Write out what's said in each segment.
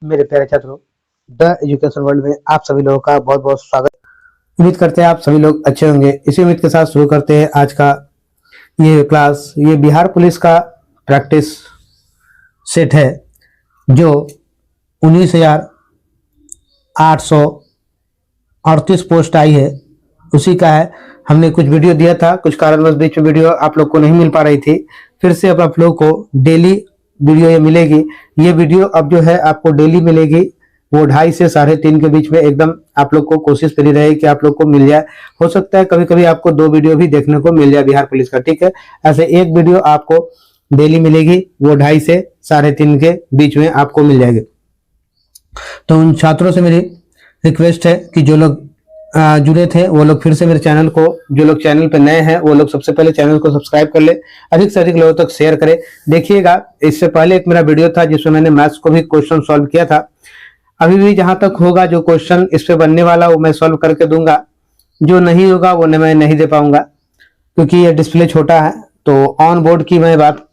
मेरे प्यारे छात्रों, द एजुकेशन वर्ल्ड में आप सभी लोगों का बहुत बहुत स्वागत। उम्मीद करते हैं आप सभी लोग अच्छे होंगे। इसी उम्मीद के साथ शुरू करते हैं आज का ये क्लास। ये बिहार पुलिस का प्रैक्टिस सेट है जो 19,838 पोस्ट आई है, उसी का है। हमने कुछ वीडियो दिया था, कुछ कारणवश बीच में वीडियो आप लोग को नहीं मिल पा रही थी। फिर से अब आप लोग को डेली वीडियो ये मिलेगी। ये वीडियो अब जो है आपको डेली मिलेगी, वो 2:30 से 3:30 के बीच में। एकदम आप लोग को कोशिश करी रहे कि आप लोग को मिल जाए। हो सकता है कभी कभी आपको 2 वीडियो भी देखने को मिल जाए बिहार पुलिस का, ठीक है। ऐसे एक वीडियो आपको डेली मिलेगी, वो 2:30 से 3:30 के बीच में आपको मिल जाएगी। तो उन छात्रों से मेरी रिक्वेस्ट है कि जो लोग जुड़े थे वो लोग फिर से मेरे चैनल को, जो लोग चैनल पे नए हैं वो लोग सबसे पहले चैनल को सब्सक्राइब कर ले, अधिक से अधिक लोगों तक शेयर करें। देखिएगा, इससे पहले एक मेरा वीडियो था जिसमें मैंने मैथ्स को भी क्वेश्चन सॉल्व किया था। अभी भी जहां तक होगा जो क्वेश्चन इस पे बनने वाला वो मैं सॉल्व करके दूंगा, जो नहीं होगा वो मैं नहीं दे पाऊंगा क्योंकि ये डिस्प्ले छोटा है। तो ऑन बोर्ड की मैं बात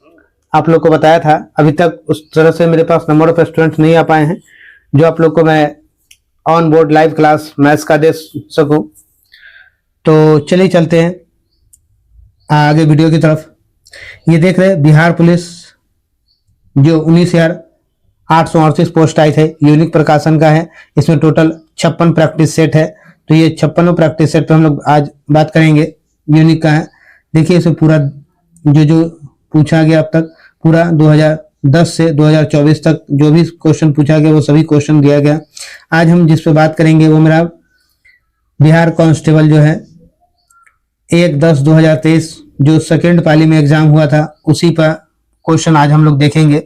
आप लोग को बताया था, अभी तक उस तरह से मेरे पास नंबर ऑफ स्टूडेंट्स नहीं आ पाए हैं जो आप लोग को मैं on board live class maths का दे सकूं। तो चलिए चलते हैं आगे वीडियो की तरफ। ये देख रहे हैं बिहार पुलिस जो 19,838 पोस्ट आई थे, यूनिक प्रकाशन का है। इसमें टोटल 56 प्रैक्टिस सेट है। तो ये 56 प्रैक्टिस सेट पे हम लोग आज बात करेंगे, यूनिक का है। देखिए इसमें पूरा जो पूछा गया अब तक, पूरा 2010 से 2024 तक जो भी क्वेश्चन पूछा गया वो सभी क्वेश्चन दिया गया। आज हम जिस पे बात करेंगे वो मेरा बिहार कांस्टेबल जो है 1/10/2023 जो सेकेंड पाली में एग्जाम हुआ था, उसी पर क्वेश्चन आज हम लोग देखेंगे।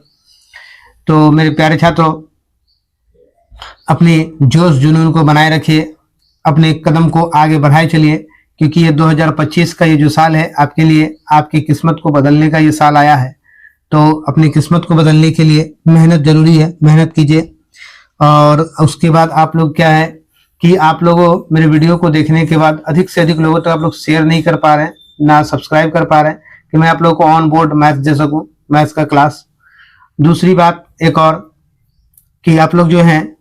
तो मेरे प्यारे छात्रों, अपने जोश जुनून को बनाए रखिए, अपने कदम को आगे बढ़ाए चलिए, क्योंकि ये 2025 का ये जो साल है आपके लिए, आपकी किस्मत को बदलने का ये साल आया है। तो अपनी किस्मत को बदलने के लिए मेहनत जरूरी है, मेहनत कीजिए। और उसके बाद आप लोग क्या है कि आप लोगों मेरे वीडियो को देखने के बाद अधिक से अधिक लोगों तक आप लोग शेयर नहीं कर पा रहे हैं, ना सब्सक्राइब कर पा रहे हैं कि मैं आप लोगों को ऑन बोर्ड मैथ्स दे सकूं, मैथ्स का क्लास। दूसरी बात एक और कि आप लोग जो हैं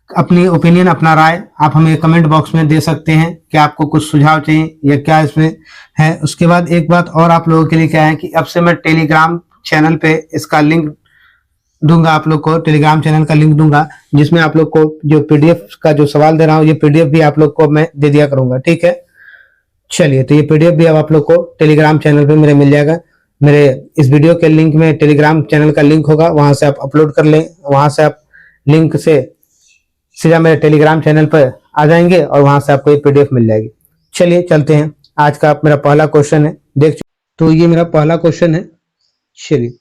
अपनी ओपिनियन, अपना राय आप हमें कमेंट बॉक्स में दे सकते हैं कि आपको कुछ सुझाव चाहिए या क्या इसमें है। उसके बाद एक बात और आप लोगों के लिए क्या है कि अब से मैं टेलीग्राम चैनल पे इसका लिंक दूंगा, आप लोग को टेलीग्राम चैनल का लिंक दूंगा, जिसमें आप लोग को जो पीडीएफ का जो सवाल दे रहा हूँ ये पीडीएफ भी आप लोग को मैं दे दिया करूंगा, ठीक है। चलिए, तो ये पीडीएफ भी अब आप लोग को टेलीग्राम चैनल पे मेरे मिल जाएगा। मेरे इस वीडियो के लिंक में टेलीग्राम चैनल का लिंक होगा, वहां से आप अपलोड कर लें, वहां से आप लिंक से सीधा मेरे टेलीग्राम चैनल पर आ जाएंगे और वहां से आपको ये पीडीएफ मिल जाएगी। चलिए चलते हैं, आज का मेरा पहला क्वेश्चन है, देख। तो ये मेरा पहला क्वेश्चन है, चलिए,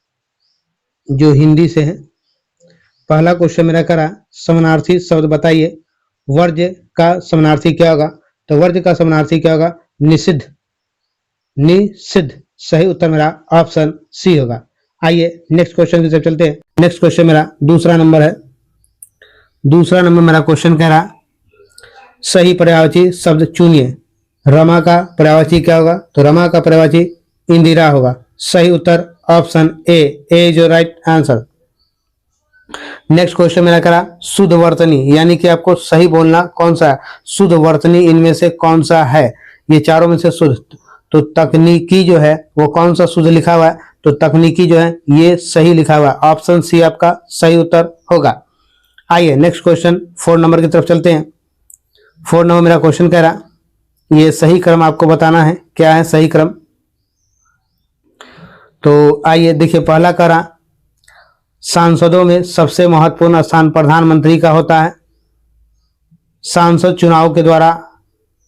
जो हिंदी से है। पहला क्वेश्चन मेरा करा, समानार्थी शब्द बताइए, वर्ज का समानार्थी क्या होगा। तो वर्ज का समानार्थी क्या होगा, निषिद्ध। निषिद्ध सही उत्तर मेरा ऑप्शन सी होगा। आइए नेक्स्ट क्वेश्चन की तरफ चलते हैं। नेक्स्ट क्वेश्चन मेरा दूसरा नंबर है। दूसरा नंबर मेरा क्वेश्चन कह रहा, सही पर्यायवाची शब्द चुनिए। रमा का पर्यायवाची क्या होगा। तो रमा का पर्यायवाची इंदिरा होगा। सही उत्तर ऑप्शन ए जो राइट आंसर। नेक्स्ट क्वेश्चन मेरा करा, शुद्ध वर्तनी, यानी कि आपको सही बोलना कौन सा है। शुद्ध वर्तनी इनमें से कौन सा है, ये चारों में से शुद्ध। तो तकनीकी जो है वो कौन सा शुद्ध लिखा हुआ है। तो तकनीकी जो है ये सही लिखा हुआ है, ऑप्शन सी आपका सही उत्तर होगा। आइए नेक्स्ट क्वेश्चन 4 नंबर की तरफ चलते हैं। 4 नंबर मेरा क्वेश्चन कह रहा, ये सही क्रम आपको बताना है, क्या है सही क्रम। तो आइए देखिए, पहला कह रहा, सांसदों में सबसे महत्वपूर्ण स्थान प्रधानमंत्री का होता है। सांसद चुनाव के द्वारा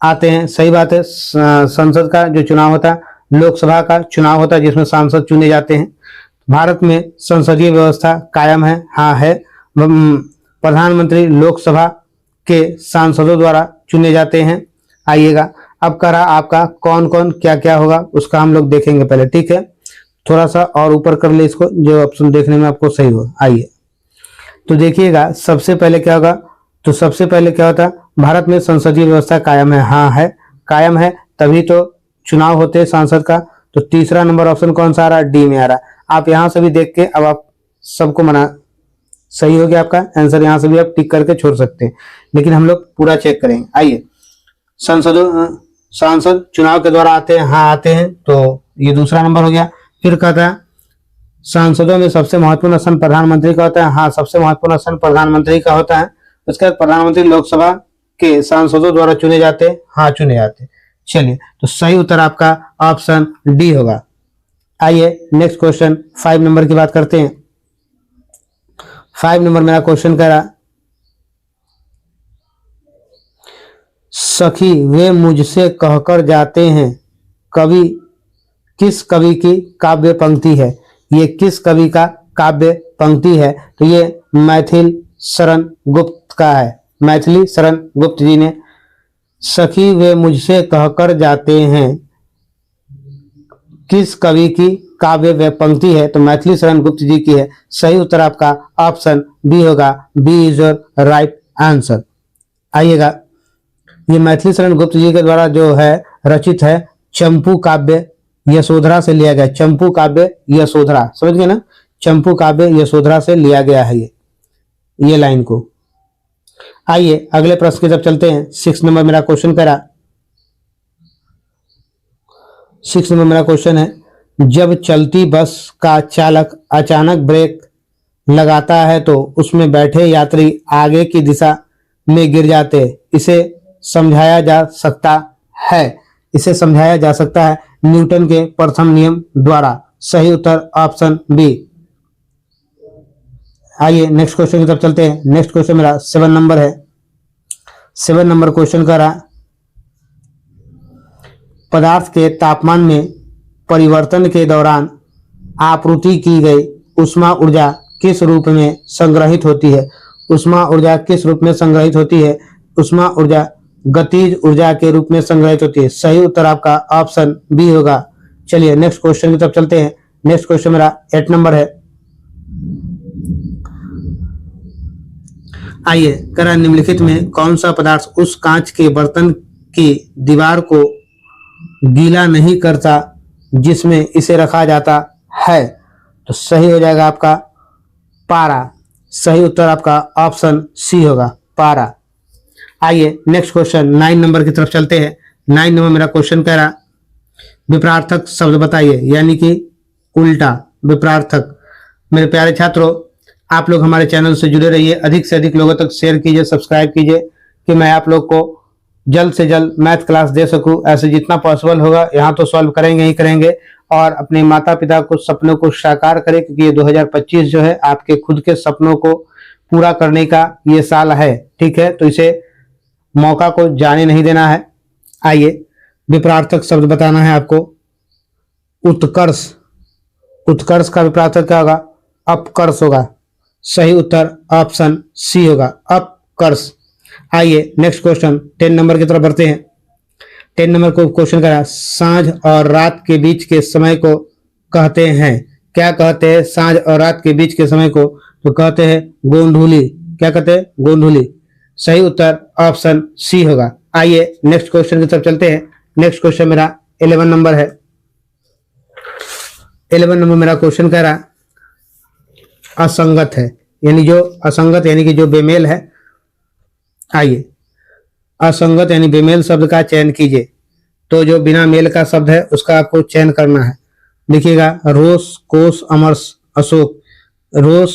आते हैं, सही बात है। संसद का जो चुनाव होता है, लोकसभा का चुनाव होता है जिसमें सांसद चुने जाते हैं। भारत में संसदीय व्यवस्था कायम है, हाँ है। प्रधानमंत्री लोकसभा के सांसदों द्वारा चुने जाते हैं। आइएगा, अब करा आपका कौन कौन क्या क्या होगा उसका हम लोग देखेंगे पहले, ठीक है। थोड़ा सा और ऊपर कर ले इसको, जो ऑप्शन देखने में आपको सही हो। आइए तो देखिएगा, सबसे पहले क्या होगा। तो सबसे पहले क्या होता है, भारत में संसदीय व्यवस्था कायम है, हाँ है, कायम है, तभी तो चुनाव होते हैं सांसद का। तो तीसरा नंबर ऑप्शन कौन सा आ रहा है, डी में आ रहा है। आप यहां से भी देख के अब आप सबको सही हो गया आपका आंसर। यहां से भी आप टिक करके छोड़ सकते हैं, लेकिन हम लोग पूरा चेक करेंगे। आइए, सांसद चुनाव के द्वारा आते हैं, हाँ आते हैं, तो ये दूसरा नंबर हो गया। फिर कहता है सांसदों में सबसे महत्वपूर्ण स्थान प्रधानमंत्री का होता है, हाँ सबसे महत्वपूर्ण स्थान प्रधानमंत्री का होता है। उसके बाद प्रधानमंत्री लोकसभा के सांसदों द्वारा चुने जाते हैं, हाँ चुने जाते हैं। चलिए, तो सही उत्तर आपका ऑप्शन डी होगा। आइए नेक्स्ट क्वेश्चन 5 नंबर की बात करते हैं। 5 नंबर मेरा क्वेश्चन कह रहा, सखी वे मुझसे कहकर जाते हैं, कवि किस कवि की काव्य पंक्ति है? ये किस कवि का काव्य पंक्ति है? तो ये मैथिली शरण गुप्त का है। मैथिली शरण गुप्त जी ने सखी वे मुझसे कहकर जाते हैं किस कवि की काव्य व पंक्ति है? तो मैथिली शरण गुप्त जी की है। सही उत्तर आपका ऑप्शन बी होगा। B is your right answer. आइएगा, ये मैथिली शरण गुप्त जी के द्वारा जो है रचित है चंपू काव्य यशोधरा से लिया गया। चंपू काव्य यशोधरा, समझ गए ना, चंपू काव्य यशोधरा से लिया गया है ये लाइन को। आइए अगले प्रश्न की तरफ चलते हैं। 6 नंबर मेरा क्वेश्चन कह रहा, 6 नंबर मेरा क्वेश्चन है, जब चलती बस का चालक अचानक ब्रेक लगाता है तो उसमें बैठे यात्री आगे की दिशा में गिर जाते, इसे समझाया जा सकता है। इसे समझाया जा सकता है न्यूटन के प्रथम नियम द्वारा। सही उत्तर ऑप्शन बी। आइए नेक्स्ट क्वेश्चन की तरफ चलते हैं। नेक्स्ट क्वेश्चन मेरा 7 नंबर है। 7 नंबर क्वेश्चन का रहा, पदार्थ के तापमान में परिवर्तन के दौरान आपूर्ति की गई ऊष्मा ऊर्जा किस रूप में संग्रहित होती है? ऊष्मा ऊर्जा किस रूप में संग्रहित होती है? ऊष्मा ऊर्जा गतिज ऊर्जा के रूप में संग्रहित होती है। सही उत्तर आपका ऑप्शन बी होगा। चलिए नेक्स्ट क्वेश्चन की तरफ चलते हैं। नेक्स्ट क्वेश्चन मेरा 8 नंबर है। आइए, करा निम्नलिखित में कौन सा पदार्थ उस कांच के बर्तन की दीवार को गीला नहीं करता जिसमें इसे रखा जाता है? तो सही हो जाएगा आपका पारा। सही उत्तर आपका ऑप्शन सी होगा, पारा। आइए नेक्स्ट क्वेश्चन 9 नंबर की तरफ चलते हैं। 9 नंबर मेरा क्वेश्चन कह रहा, विपरार्थक शब्द बताइए, यानी कि उल्टा विपरार्थक। मेरे प्यारे छात्रों, आप लोग हमारे चैनल से जुड़े रहिए, अधिक से अधिक लोगों तक शेयर कीजिए, सब्सक्राइब कीजिए, कि मैं आप लोग को जल्द से जल्द मैथ क्लास दे सकूं। ऐसे जितना पॉसिबल होगा यहाँ तो सॉल्व करेंगे ही करेंगे, और अपने माता पिता को सपनों को साकार करें, क्योंकि ये 2025 जो है आपके खुद के सपनों को पूरा करने का ये साल है। ठीक है, तो इसे मौका को जाने नहीं देना है। आइए, विपरार्थक शब्द बताना है आपको। उत्कर्ष, उत्कर्ष का विपरार्थक क्या होगा? अपकर्ष होगा। सही उत्तर ऑप्शन सी होगा, अपकर्ष। आइए नेक्स्ट क्वेश्चन 10 नंबर की तरफ बढ़ते हैं। 10 नंबर को क्वेश्चन करा, सांझ और रात के बीच के समय को कहते हैं, क्या कहते हैं? सांझ और रात के बीच के समय को तो कहते हैं गोंधुली। क्या कहते हैं? गोंधुली। सही उत्तर ऑप्शन सी होगा। आइए नेक्स्ट क्वेश्चन की तरफ चलते हैं। नेक्स्ट क्वेश्चन मेरा 11 नंबर है। 11 नंबर मेरा क्वेश्चन कह रहा, असंगत है, यानी जो असंगत यानी कि जो बेमेल है। आइए, असंगत यानी बेमेल शब्द का चयन कीजिए। तो जो बिना मेल का शब्द है उसका आपको चयन करना है। देखिएगा, रोष, कोष, अमरस, अशोक। रोष,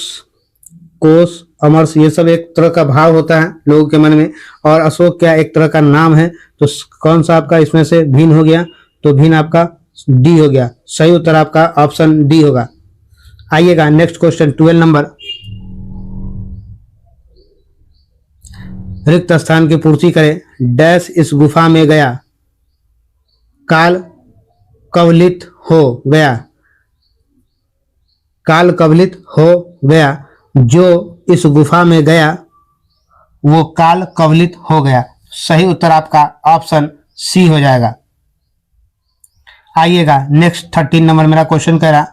कोष, अमरस, ये सब एक तरह का भाव होता है लोगों के मन में, और अशोक क्या एक तरह का नाम है। तो कौन सा आपका इसमें से भिन्न हो गया? तो भिन्न आपका डी हो गया। सही उत्तर आपका ऑप्शन डी होगा। आइएगा नेक्स्ट क्वेश्चन 12 नंबर, रिक्त स्थान की पूर्ति करें। डैश इस गुफा में गया, काल कवलित हो गया। काल कवलित हो गया, जो इस गुफा में गया वो काल कवलित हो गया। सही उत्तर आपका ऑप्शन सी हो जाएगा। आइएगा नेक्स्ट 13 नंबर मेरा क्वेश्चन कह रहा,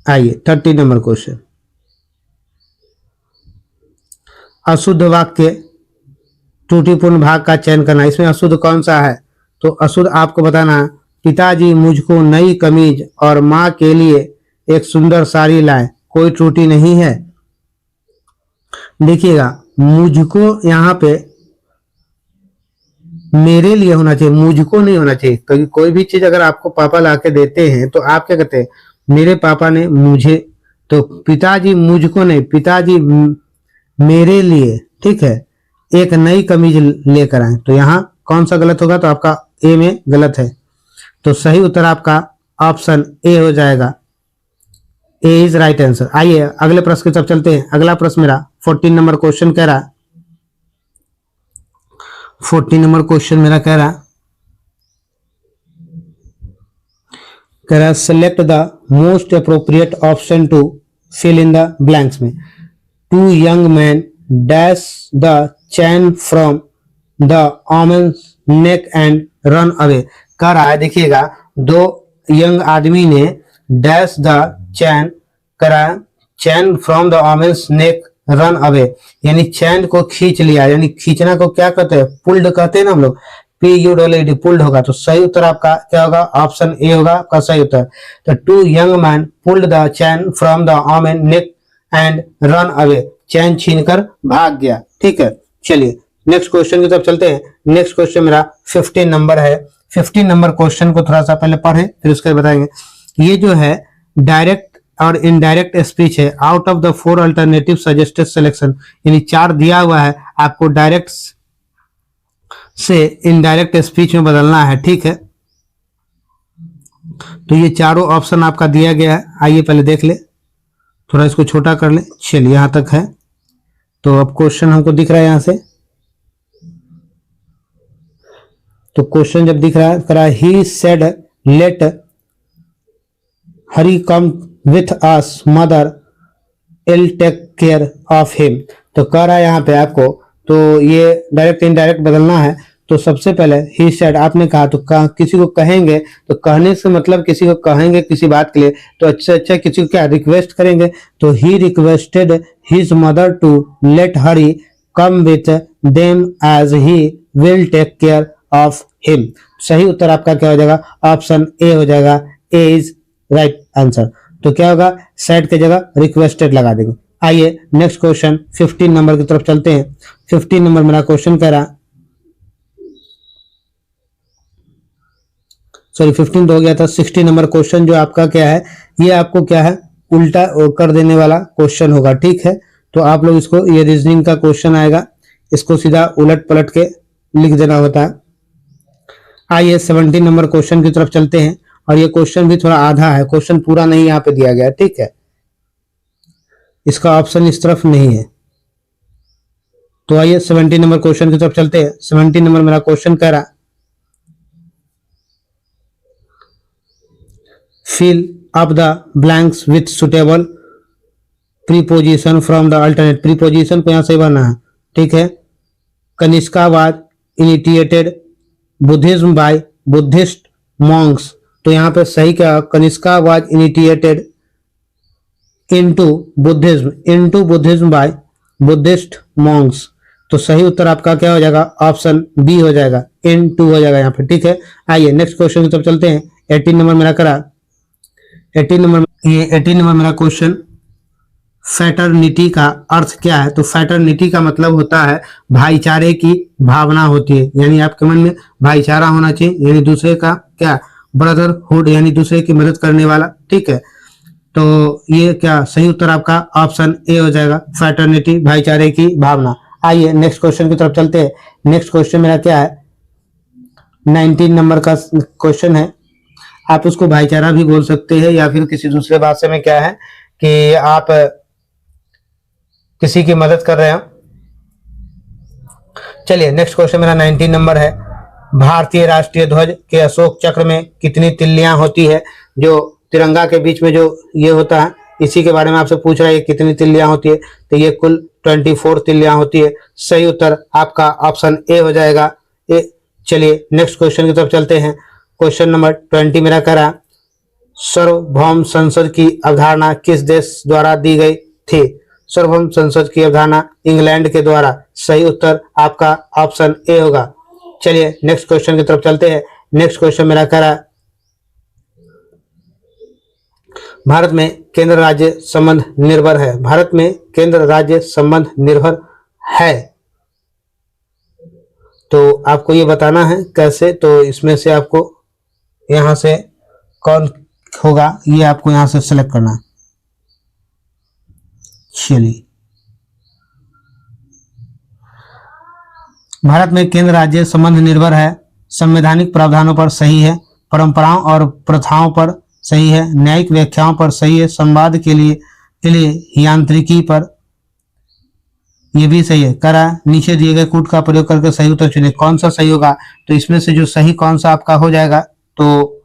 आइए 30 नंबर क्वेश्चन, अशुद्ध वाक्य त्रुटिपूर्ण भाग का चयन करना। इसमें अशुद्ध कौन सा है? तो अशुद्ध आपको बताना, पिताजी मुझको नई कमीज और माँ के लिए एक सुंदर साड़ी लाए, कोई त्रुटि नहीं है। देखिएगा, मुझको यहाँ पे मेरे लिए होना चाहिए, मुझको नहीं होना चाहिए, क्योंकि कोई भी चीज अगर आपको पापा ला के देते हैं तो आप क्या कहते हैं, मेरे पापा ने मुझे, तो पिताजी मुझको नहीं, पिताजी मेरे लिए, ठीक है, एक नई कमीज लेकर आए। तो यहाँ कौन सा गलत होगा, तो आपका ए में गलत है। तो सही उत्तर आपका ऑप्शन ए हो जाएगा, ए इज राइट आंसर। आइए अगले प्रश्न की तरफ चलते हैं। अगला प्रश्न मेरा 14 नंबर क्वेश्चन कह रहा, 14 नंबर क्वेश्चन मेरा कह रहा select the most appropriate option to fill in the blanks में। Two young man dash the chain from the woman's neck and run away. कह रहा है, देखिएगा, दो यंग आदमी ने डैश द चैन करा, chain from the woman's neck run away, यानी चैन को खींच लिया, यानी खींचना को क्या कहते हैं, पुल्ड कहते हैं ना हम लोग, PULD, पुल्ड होगा। तो सही उत्तर आपका क्या होगा, ऑप्शन ए होगा आपका सही उत्तर। तो two young man pulled the chain from the woman neck and run away, chain छीनकर भाग गया। ठीक है, चलिए नेक्स्ट क्वेश्चन की तरफ चलते हैं। नेक्स्ट क्वेश्चन मेरा 15 नंबर है। 15 नंबर क्वेश्चन को थोड़ा सा पहले पढ़े फिर उसके बाद बताएंगे। ये जो है डायरेक्ट और इनडायरेक्ट स्पीच है। Out of the 4 alternative suggested selection, यानी 4 दिया हुआ है, आपको डायरेक्ट से इनडायरेक्ट स्पीच में बदलना है। ठीक है, तो ये चारों ऑप्शन आपका दिया गया है। आइए पहले देख ले, थोड़ा इसको छोटा कर ले। चलिए यहां तक है, तो अब क्वेश्चन हमको दिख रहा है यहां से। तो क्वेश्चन जब दिख रहा है, he said let Hari come with us mother I'll take care of him. तो कह रहा है यहाँ पे आपको, तो ये डायरेक्ट इनडायरेक्ट बदलना है। तो सबसे पहले ही सेड, आपने कहा, तो किसी को कहेंगे, तो कहने से मतलब किसी को कहेंगे किसी बात के लिए, तो अच्छा किसी को क्या रिक्वेस्ट करेंगे। तो he requested his mother to let Hari come with them as he will take care of him. सही उत्तर आपका क्या हो जाएगा, ऑप्शन ए हो जाएगा, ए इज राइट आंसर। तो क्या होगा, सेड की जगह रिक्वेस्टेड लगा देंगे। आइए नेक्स्ट क्वेश्चन 15 नंबर की तरफ चलते हैं। 15 नंबर मेरा क्वेश्चन कह रहा, सॉरी 15 तो हो गया था। 16 नंबर क्वेश्चन जो आपका क्या है, ये आपको क्या है, उल्टा कर देने वाला क्वेश्चन होगा। ठीक है, तो आप लोग इसको, ये रीजनिंग का क्वेश्चन आएगा, इसको सीधा उलट पलट के लिख देना होता है। आइए 17 नंबर क्वेश्चन की तरफ चलते हैं, और ये क्वेश्चन भी थोड़ा आधा है, क्वेश्चन पूरा नहीं यहाँ पे दिया गया। ठीक है, इसका ऑप्शन इस तरफ नहीं है। तो आइए 17 नंबर क्वेश्चन की तरफ चलते हैं। 17 नंबर मेरा क्वेश्चन कह रहा, fill up the blanks with suitable preposition from the alternate. Preposition को यहां से भरना है। ठीक है, Kanishka was initiated Buddhism by Buddhist monks. तो यहाँ पे सही क्या, Kanishka was initiated into Buddhism by Buddhist monks. तो सही उत्तर आपका क्या हो जाएगा, ऑप्शन बी हो जाएगा, इनटू हो जाएगा यहाँ पे। ठीक है, आइए नेक्स्ट क्वेश्चन की तरफ चलते हैं। 18 नंबर मेरा करा, 18 नंबर मेरा क्वेश्चन, फैटर्निटी का अर्थ क्या है। तो फैटर्निटी का मतलब होता है भाईचारे की भावना होती है, यानी आपके मन में भाईचारा होना चाहिए, यानी दूसरे का क्या, ब्रदरहुड, यानी दूसरे की मदद करने वाला। ठीक है, तो ये क्या सही उत्तर आपका ऑप्शन ए हो जाएगा, फैटर्निटी, भाईचारे की भावना। आइए नेक्स्ट क्वेश्चन की तरफ चलते हैं। नेक्स्ट क्वेश्चन मेरा क्या है, 19 नंबर का क्वेश्चन है। आप उसको भाईचारा भी बोल सकते हैं, या फिर किसी दूसरे भाषा में क्या है कि आप किसी की मदद कर रहे हैं। चलिए नेक्स्ट क्वेश्चन मेरा 19 नंबर है। भारतीय राष्ट्रीय ध्वज के अशोक चक्र में कितनी तिल्लियां होती है। जो तिरंगा के बीच में जो ये होता है, इसी के बारे में आपसे पूछ रहा है, कितनी तिल्लियां होती है। तो ये कुल 24 तिल्लियां होती है। सही उत्तर आपका ऑप्शन ए हो जाएगा। चलिए नेक्स्ट क्वेश्चन की तरफ चलते हैं। क्वेश्चन नंबर 20 मेरा कह रहा, सार्वभौम संसद की अवधारणा किस देश द्वारा दी गई थी। सार्वभौम संसद की अवधारणा इंग्लैंड के द्वारा। सही उत्तर आपका ऑप्शन ए होगा। चलिए नेक्स्ट क्वेश्चन की तरफ चलते हैं। नेक्स्ट क्वेश्चन मेरा कह रहा, भारत में केंद्र राज्य संबंध निर्भर है। भारत में केंद्र राज्य संबंध निर्भर है। तो आपको ये बताना है कैसे, तो इसमें से आपको यहां से कौन होगा ये आपको यहां से सेलेक्ट करना है। चलिए, भारत में केंद्र राज्य संबंध निर्भर है, संवैधानिक प्रावधानों पर सही है, परंपराओं और प्रथाओं पर सही है, न्यायिक व्याख्याओं पर सही है, संवाद के लिए यांत्रिकी पर ये भी सही है। करा नीचे दिए गए कूट का प्रयोग करके सही उत्तर चुने। कौन सा सही होगा, तो इसमें से जो सही कौन सा आपका हो जाएगा, तो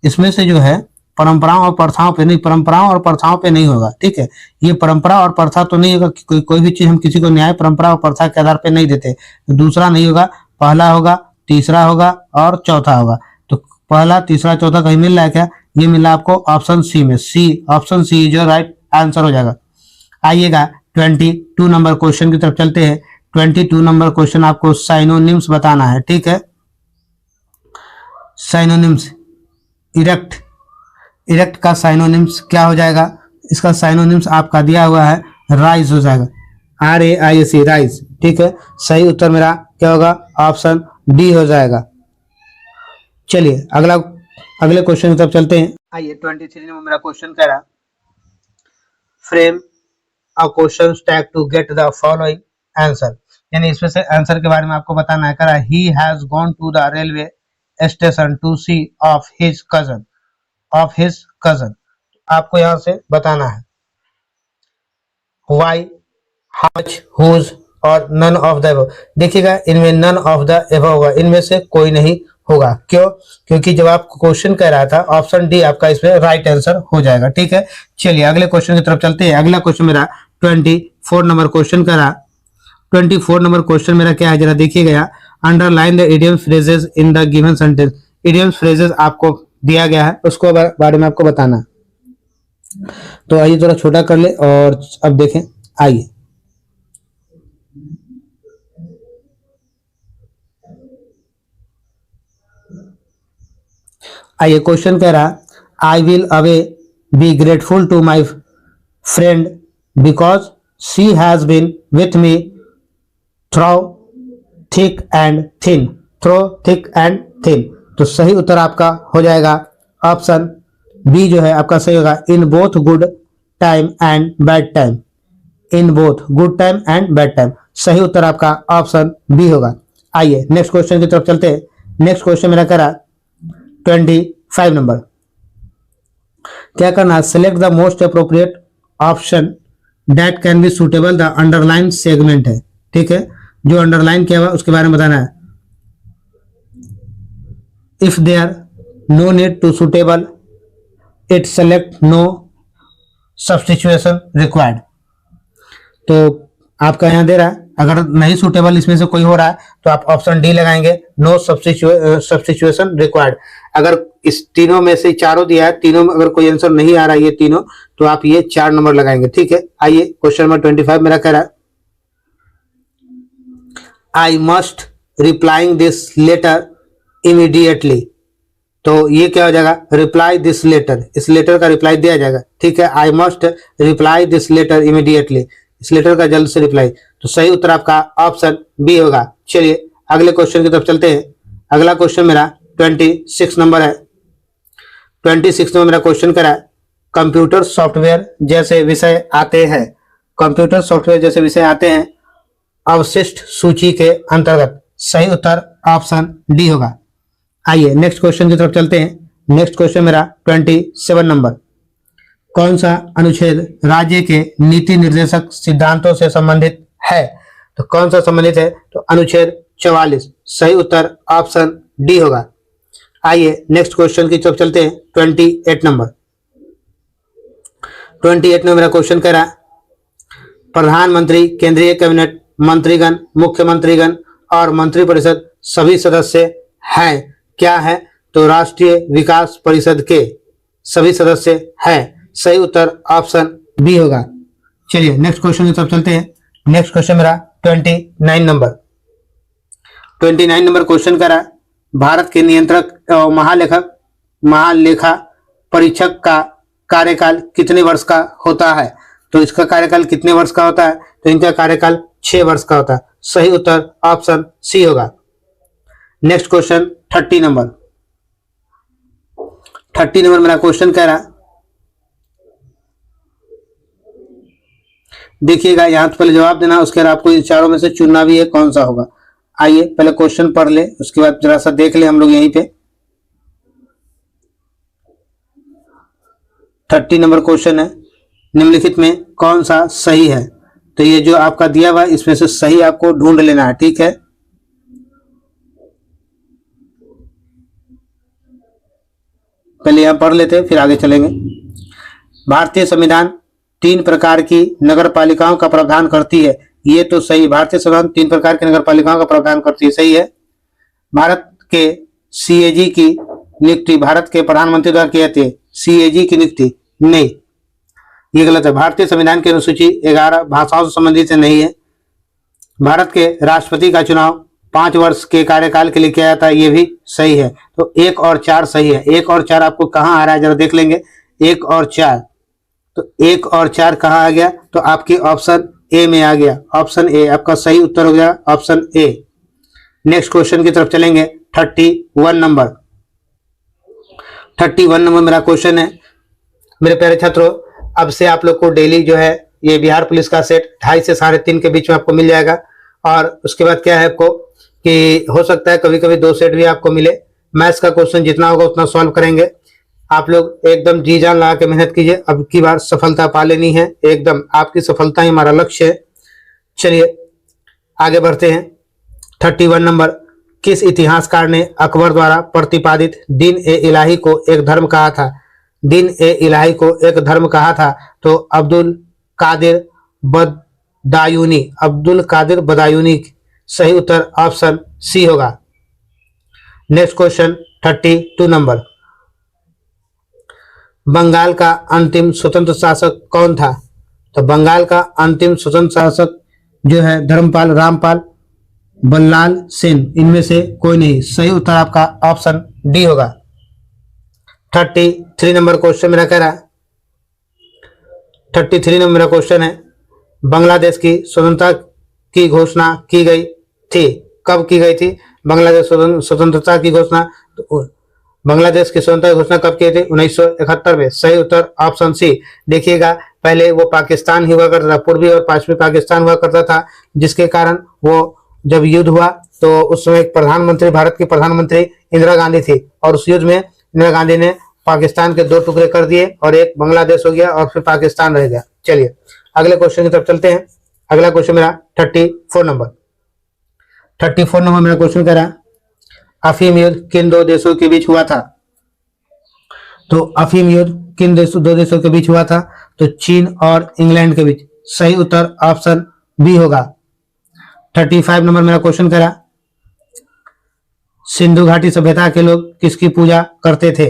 इसमें से जो है परंपराओं और प्रथाओं पे नहीं, परंपराओं और प्रथाओं पे नहीं होगा। ठीक है, ये परंपरा और प्रथा तो नहीं होगा, कोई भी चीज हम किसी को न्याय परंपरा और प्रथा के आधार पे नहीं देते। तो दूसरा नहीं होगा, पहला होगा, तीसरा होगा और चौथा होगा। तो पहला, तीसरा, चौथा कहीं मिल रहा है क्या? ये मिला आपको ऑप्शन सी में। सी, ऑप्शन सी जो राइट आंसर हो जाएगा। आइएगा 22 नंबर क्वेश्चन की तरफ चलते हैं। 22 नंबर क्वेश्चन आपको साइनोनिम्स बताना है। ठीक है, साइनोनिम्स, इरेक्ट, इरेक्ट का साइनोनिम्स क्या हो जाएगा? इसका साइनोनिम्स आपका दिया हुआ है राइज हो जाएगा, RAISE, राइज। ठीक है, सही उत्तर मेरा क्या होगा? ऑप्शन डी हो जाएगा। चलिए अगले क्वेश्चन की तरफ चलते हैं। आइए 23 नंबर मेरा क्वेश्चन कह रहा, frame a question tag to get the following answer, यानी इसमें से आंसर के बारे में आपको बताना है। कह रहा, he has gone to the railway station to see off his cousin, आपको यहां से बताना है व्हाई, हाउ मच, हुज और नन ऑफ द अबव। देखिएगा इनमें नन ऑफ द अबव होगा, इनमें से कोई नहीं होगा। क्यों? क्योंकि जब आपको क्वेश्चन कह रहा था ऑप्शन डी आपका इसमें राइट आंसर हो जाएगा। ठीक है, चलिए अगले क्वेश्चन की तरफ चलते हैं। अगला क्वेश्चन मेरा 24 नंबर क्वेश्चन कह रहा। 24 नंबर क्वेश्चन मेरा क्या है जरा देखिएगा। Underline the idiom phrases in the given sentence. Idiom phrases आपको दिया गया है, उसको बारे में आपको बताना। तो आइए थोड़ा छोटा कर ले और अब देखें। आइए क्वेश्चन कह रहा, आई विल अवे be grateful to my friend because she has been with me through thick and thin, through thick and thin. तो सही उत्तर आपका हो जाएगा ऑप्शन बी जो है आपका सही होगा, in both good time and bad time, in both good time and bad time. सही उत्तर आपका ऑप्शन बी होगा। आइए नेक्स्ट क्वेश्चन की तरफ चलते हैं। नेक्स्ट क्वेश्चन मेरा करा 25 नंबर, क्या करना? Select the most appropriate option that can be suitable the underline segment है। ठीक है, जो अंडरलाइन किया हुआ उसके बारे में बताना है। If there no need to suitable it select no substitution required. तो आपका यहां दे रहा है अगर नहीं सुटेबल इसमें से कोई हो रहा है तो आप ऑप्शन डी लगाएंगे, नो सब्स्टिट्यूशन रिक्वायर्ड। अगर इस तीनों में से चारों दिया है, तीनों में अगर कोई आंसर नहीं आ रहा है ये तीनों, तो आप ये 4 नंबर लगाएंगे। ठीक है, आइए क्वेश्चन नंबर 25 मेरा कह रहा है, I must replying this letter immediately. तो ये क्या हो जाएगा? रिप्लाई दिस लेटर, इस लेटर का रिप्लाई दिया जाएगा। ठीक है, I must reply this letter immediately, इस लेटर का जल्द से रिप्लाई। तो सही उत्तर आपका ऑप्शन बी होगा। चलिए अगले क्वेश्चन की तरफ चलते हैं। अगला क्वेश्चन मेरा 26 नंबर है। 26 नंबर मेरा क्वेश्चन करा, कंप्यूटर सॉफ्टवेयर जैसे विषय आते हैं, कंप्यूटर सॉफ्टवेयर जैसे विषय आते हैं अवशिष्ट सूची के अंतर्गत। सही उत्तर ऑप्शन डी होगा। आइए नेक्स्ट क्वेश्चन की तरफ चलते हैं। नेक्स्ट क्वेश्चन मेरा 27 नंबर, कौन सा अनुच्छेद राज्य के नीति निर्देशक सिद्धांतों से संबंधित है? तो कौन सा संबंधित है? तो अनुच्छेद 44। सही उत्तर ऑप्शन डी होगा। आइए नेक्स्ट क्वेश्चन की तरफ चलते हैं। 28 नंबर, 28 में मेरा क्वेश्चन कह रहा, प्रधानमंत्री, केंद्रीय कैबिनेट, मंत्रीगण, मुख्यमंत्रीगण और मंत्रिपरिषद सभी सदस्य हैं। क्या है? तो राष्ट्रीय विकास परिषद के सभी सदस्य हैं। सही उत्तर ऑप्शन बी होगा। चलिए नेक्स्ट क्वेश्चन की तरफ चलते हैं। नेक्स्ट क्वेश्चन मेरा 29 नंबर, 29 नंबर क्वेश्चन करा, भारत के नियंत्रक महालेखा परीक्षक का कार्यकाल कितने वर्ष का होता है? तो इसका कार्यकाल कितने वर्ष का होता है? तो इनका कार्यकाल 6 वर्ष का होता है। सही उत्तर ऑप्शन सी होगा। Next question 30 number. 30 नंबर मेरा क्वेश्चन कह रहा, देखिएगा यहां तो पहले जवाब देना, उसके बाद आपको इन चारों में से चुनना भी है कौन सा होगा। आइए पहले क्वेश्चन पढ़ ले, उसके बाद जरा सा देख ले हम लोग यहीं पे। 30 नंबर क्वेश्चन है, निम्नलिखित में कौन सा सही है? तो ये जो आपका दिया हुआ इसमें से सही आपको ढूंढ लेना है, ठीक है। पहले यहां पढ़ लेते हैं फिर आगे चलेंगे। भारतीय संविधान 3 प्रकार की नगर पालिकाओं का प्रावधान करती है। ये तो सही, भारतीय संविधान 3 प्रकार की नगर पालिकाओं का प्रावधान करती है, सही है। भारत के सीएजी की नियुक्ति भारत के प्रधानमंत्री द्वारा की जाती है। सीएजी की नियुक्ति नहीं, ये गलत है। भारतीय संविधान की अनुसूची 11 भाषाओं से संबंधित नहीं है। भारत के राष्ट्रपति का चुनाव 5 वर्ष के कार्यकाल के लिए किया जाता है, ये भी सही है। तो 1 और 4 सही है। 1 और 4 आपको कहाँ आ रहा है जरा देख लेंगे। 1 और 4, तो 1 और 4 कहाँ आ गया? तो आपके ऑप्शन ए में आ गया। ऑप्शन ए आपका सही उत्तर हो गया, ऑप्शन ए। नेक्स्ट क्वेश्चन की तरफ चलेंगे। 31 नंबर। 31 नंबर मेरा क्वेश्चन है, मेरे प्यारे छात्रों, अब से आप लोग को डेली जो है ये बिहार पुलिस का सेट 2:30 से 3:30 के बीच में आपको मिल जाएगा। और उसके बाद क्या है आपको कि हो सकता है कभी कभी 2 सेट भी आपको मिले। मैथ्स का क्वेश्चन जितना होगा उतना सॉल्व करेंगे। आप लोग एकदम जी जान लगा के मेहनत कीजिए, अब की बार सफलता पा लेनी है, एकदम आपकी सफलता ही हमारा लक्ष्य है। चलिए आगे बढ़ते हैं। 31 नंबर, किस इतिहासकार ने अकबर द्वारा प्रतिपादित दीन ए इलाही को एक धर्म कहा था? दीन ए इलाही को एक धर्म कहा था? तो अब्दुल कादिर बदायूनी। अब्दुल कादिर बदायूनी सही उत्तर ऑप्शन सी होगा। Next question 32 number. बंगाल का अंतिम स्वतंत्र शासक कौन था? तो बंगाल का अंतिम स्वतंत्र शासक जो है धर्मपाल, रामपाल, बल्लाल सेन, इनमें से कोई नहीं। सही उत्तर आपका ऑप्शन डी होगा। 33 नंबर क्वेश्चन मेरा कह रहा है, 33 नंबर मेरा क्वेश्चन है, बांग्लादेश की स्वतंत्रता की घोषणा की गई थी, कब की गई थी? बांग्लादेश स्वतंत्रता की घोषणा, तो बांग्लादेश की स्वतंत्रता की घोषणा कब की थी? 1971 में। सही उत्तर ऑप्शन सी। देखिएगा पहले वो पाकिस्तान ही हुआ करता था, पूर्वी और पश्चिमी पाकिस्तान हुआ करता था, जिसके कारण वो जब युद्ध हुआ तो उस समय प्रधानमंत्री, भारत की प्रधानमंत्री इंदिरा गांधी थी, और उस युद्ध में इंदिरा गांधी ने पाकिस्तान के 2 टुकड़े कर दिए और एक बांग्लादेश हो गया और फिर पाकिस्तान रह गया। चलिए अगले क्वेश्चन की तरफ चलते हैं। अगला क्वेश्चन मेरा 34 नंबर। 34 नंबर मेरा क्वेश्चन कह रहा है, अफीम युद्ध किन 2 देशों के बीच हुआ था? तो अफीम युद्ध किन 2 देशों के बीच हुआ था? तो चीन और इंग्लैंड के बीच। सही उत्तर ऑप्शन बी होगा। 35 नंबर मेरा क्वेश्चन कह रहा, सिंधु घाटी सभ्यता के लोग किसकी पूजा करते थे?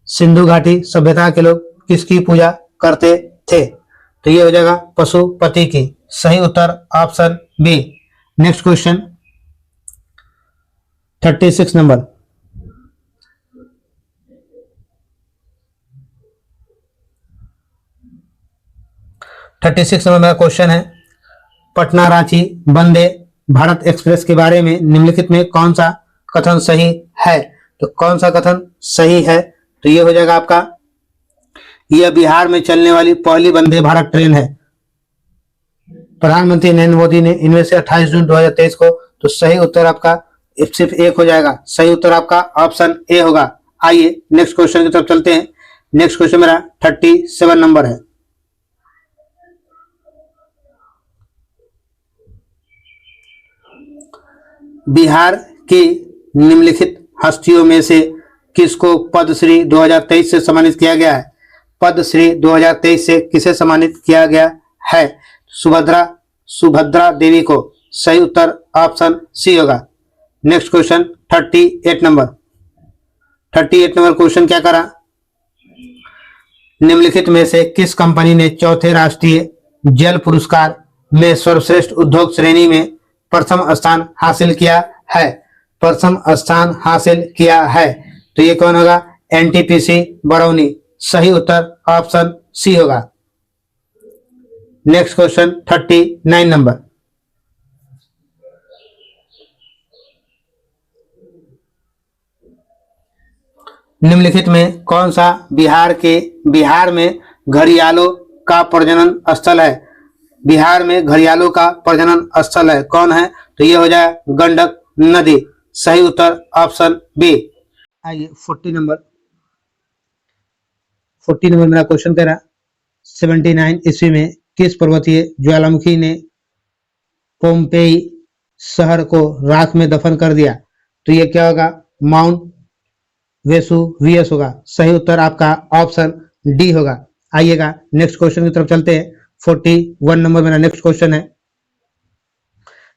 सिंधु घाटी सभ्यता के लोग किसकी पूजा करते थे? तो ये हो जाएगा पशुपति की। सही उत्तर option B. Next question 36 number. 36 number मेरा क्वेश्चन है, पटना रांची वंदे भारत एक्सप्रेस के बारे में निम्नलिखित में कौन सा कथन सही है? तो कौन सा कथन सही है? तो ये हो जाएगा आपका, यह बिहार में चलने वाली पहली वंदे भारत ट्रेन है। प्रधानमंत्री नरेंद्र मोदी ने इनमें से 28 जून 2023 को। तो सही उत्तर आपका सिर्फ एक हो जाएगा। सही उत्तर आपका ऑप्शन ए होगा। आइए नेक्स्ट क्वेश्चन की तरफ चलते हैं। नेक्स्ट क्वेश्चन मेरा 37 नंबर है। बिहार की निम्नलिखित हस्तियों में से किसको पद्मश्री 2023 से सम्मानित किया गया है? पद्मश्री 2023 से किसे सम्मानित किया गया है? सुभद्रा देवी को। सही उत्तर ऑप्शन सी होगा। Next question 38 number. 38 number question क्या करा, निम्नलिखित में से किस कंपनी ने चौथे राष्ट्रीय जल पुरस्कार में सर्वश्रेष्ठ उद्योग श्रेणी में प्रथम स्थान हासिल किया है? प्रथम स्थान हासिल किया है। तो ये कौन होगा? एनटीपीसी बरौनी। सही उत्तर ऑप्शन सी होगा। Next question 39 number. निम्नलिखित में कौन सा बिहार में घड़ियालों का प्रजनन स्थल है? बिहार में घड़ियालों का प्रजनन स्थल है, कौन है? तो ये हो जाए गंडक नदी। सही उत्तर ऑप्शन बी। आइए 40 नंबर मेरा क्वेश्चन कह रहा 79 ईस्वी में किस पर्वतीय ज्वालामुखी ने पोम्पेई शहर को राख में दफन कर दिया? तो ये क्या होगा? माउंट वेसुवियस होगा। सही उत्तर आपका ऑप्शन डी होगा। आइएगा नेक्स्ट क्वेश्चन की तरफ चलते हैं। 41 नंबर मेरा नेक्स्ट क्वेश्चन है।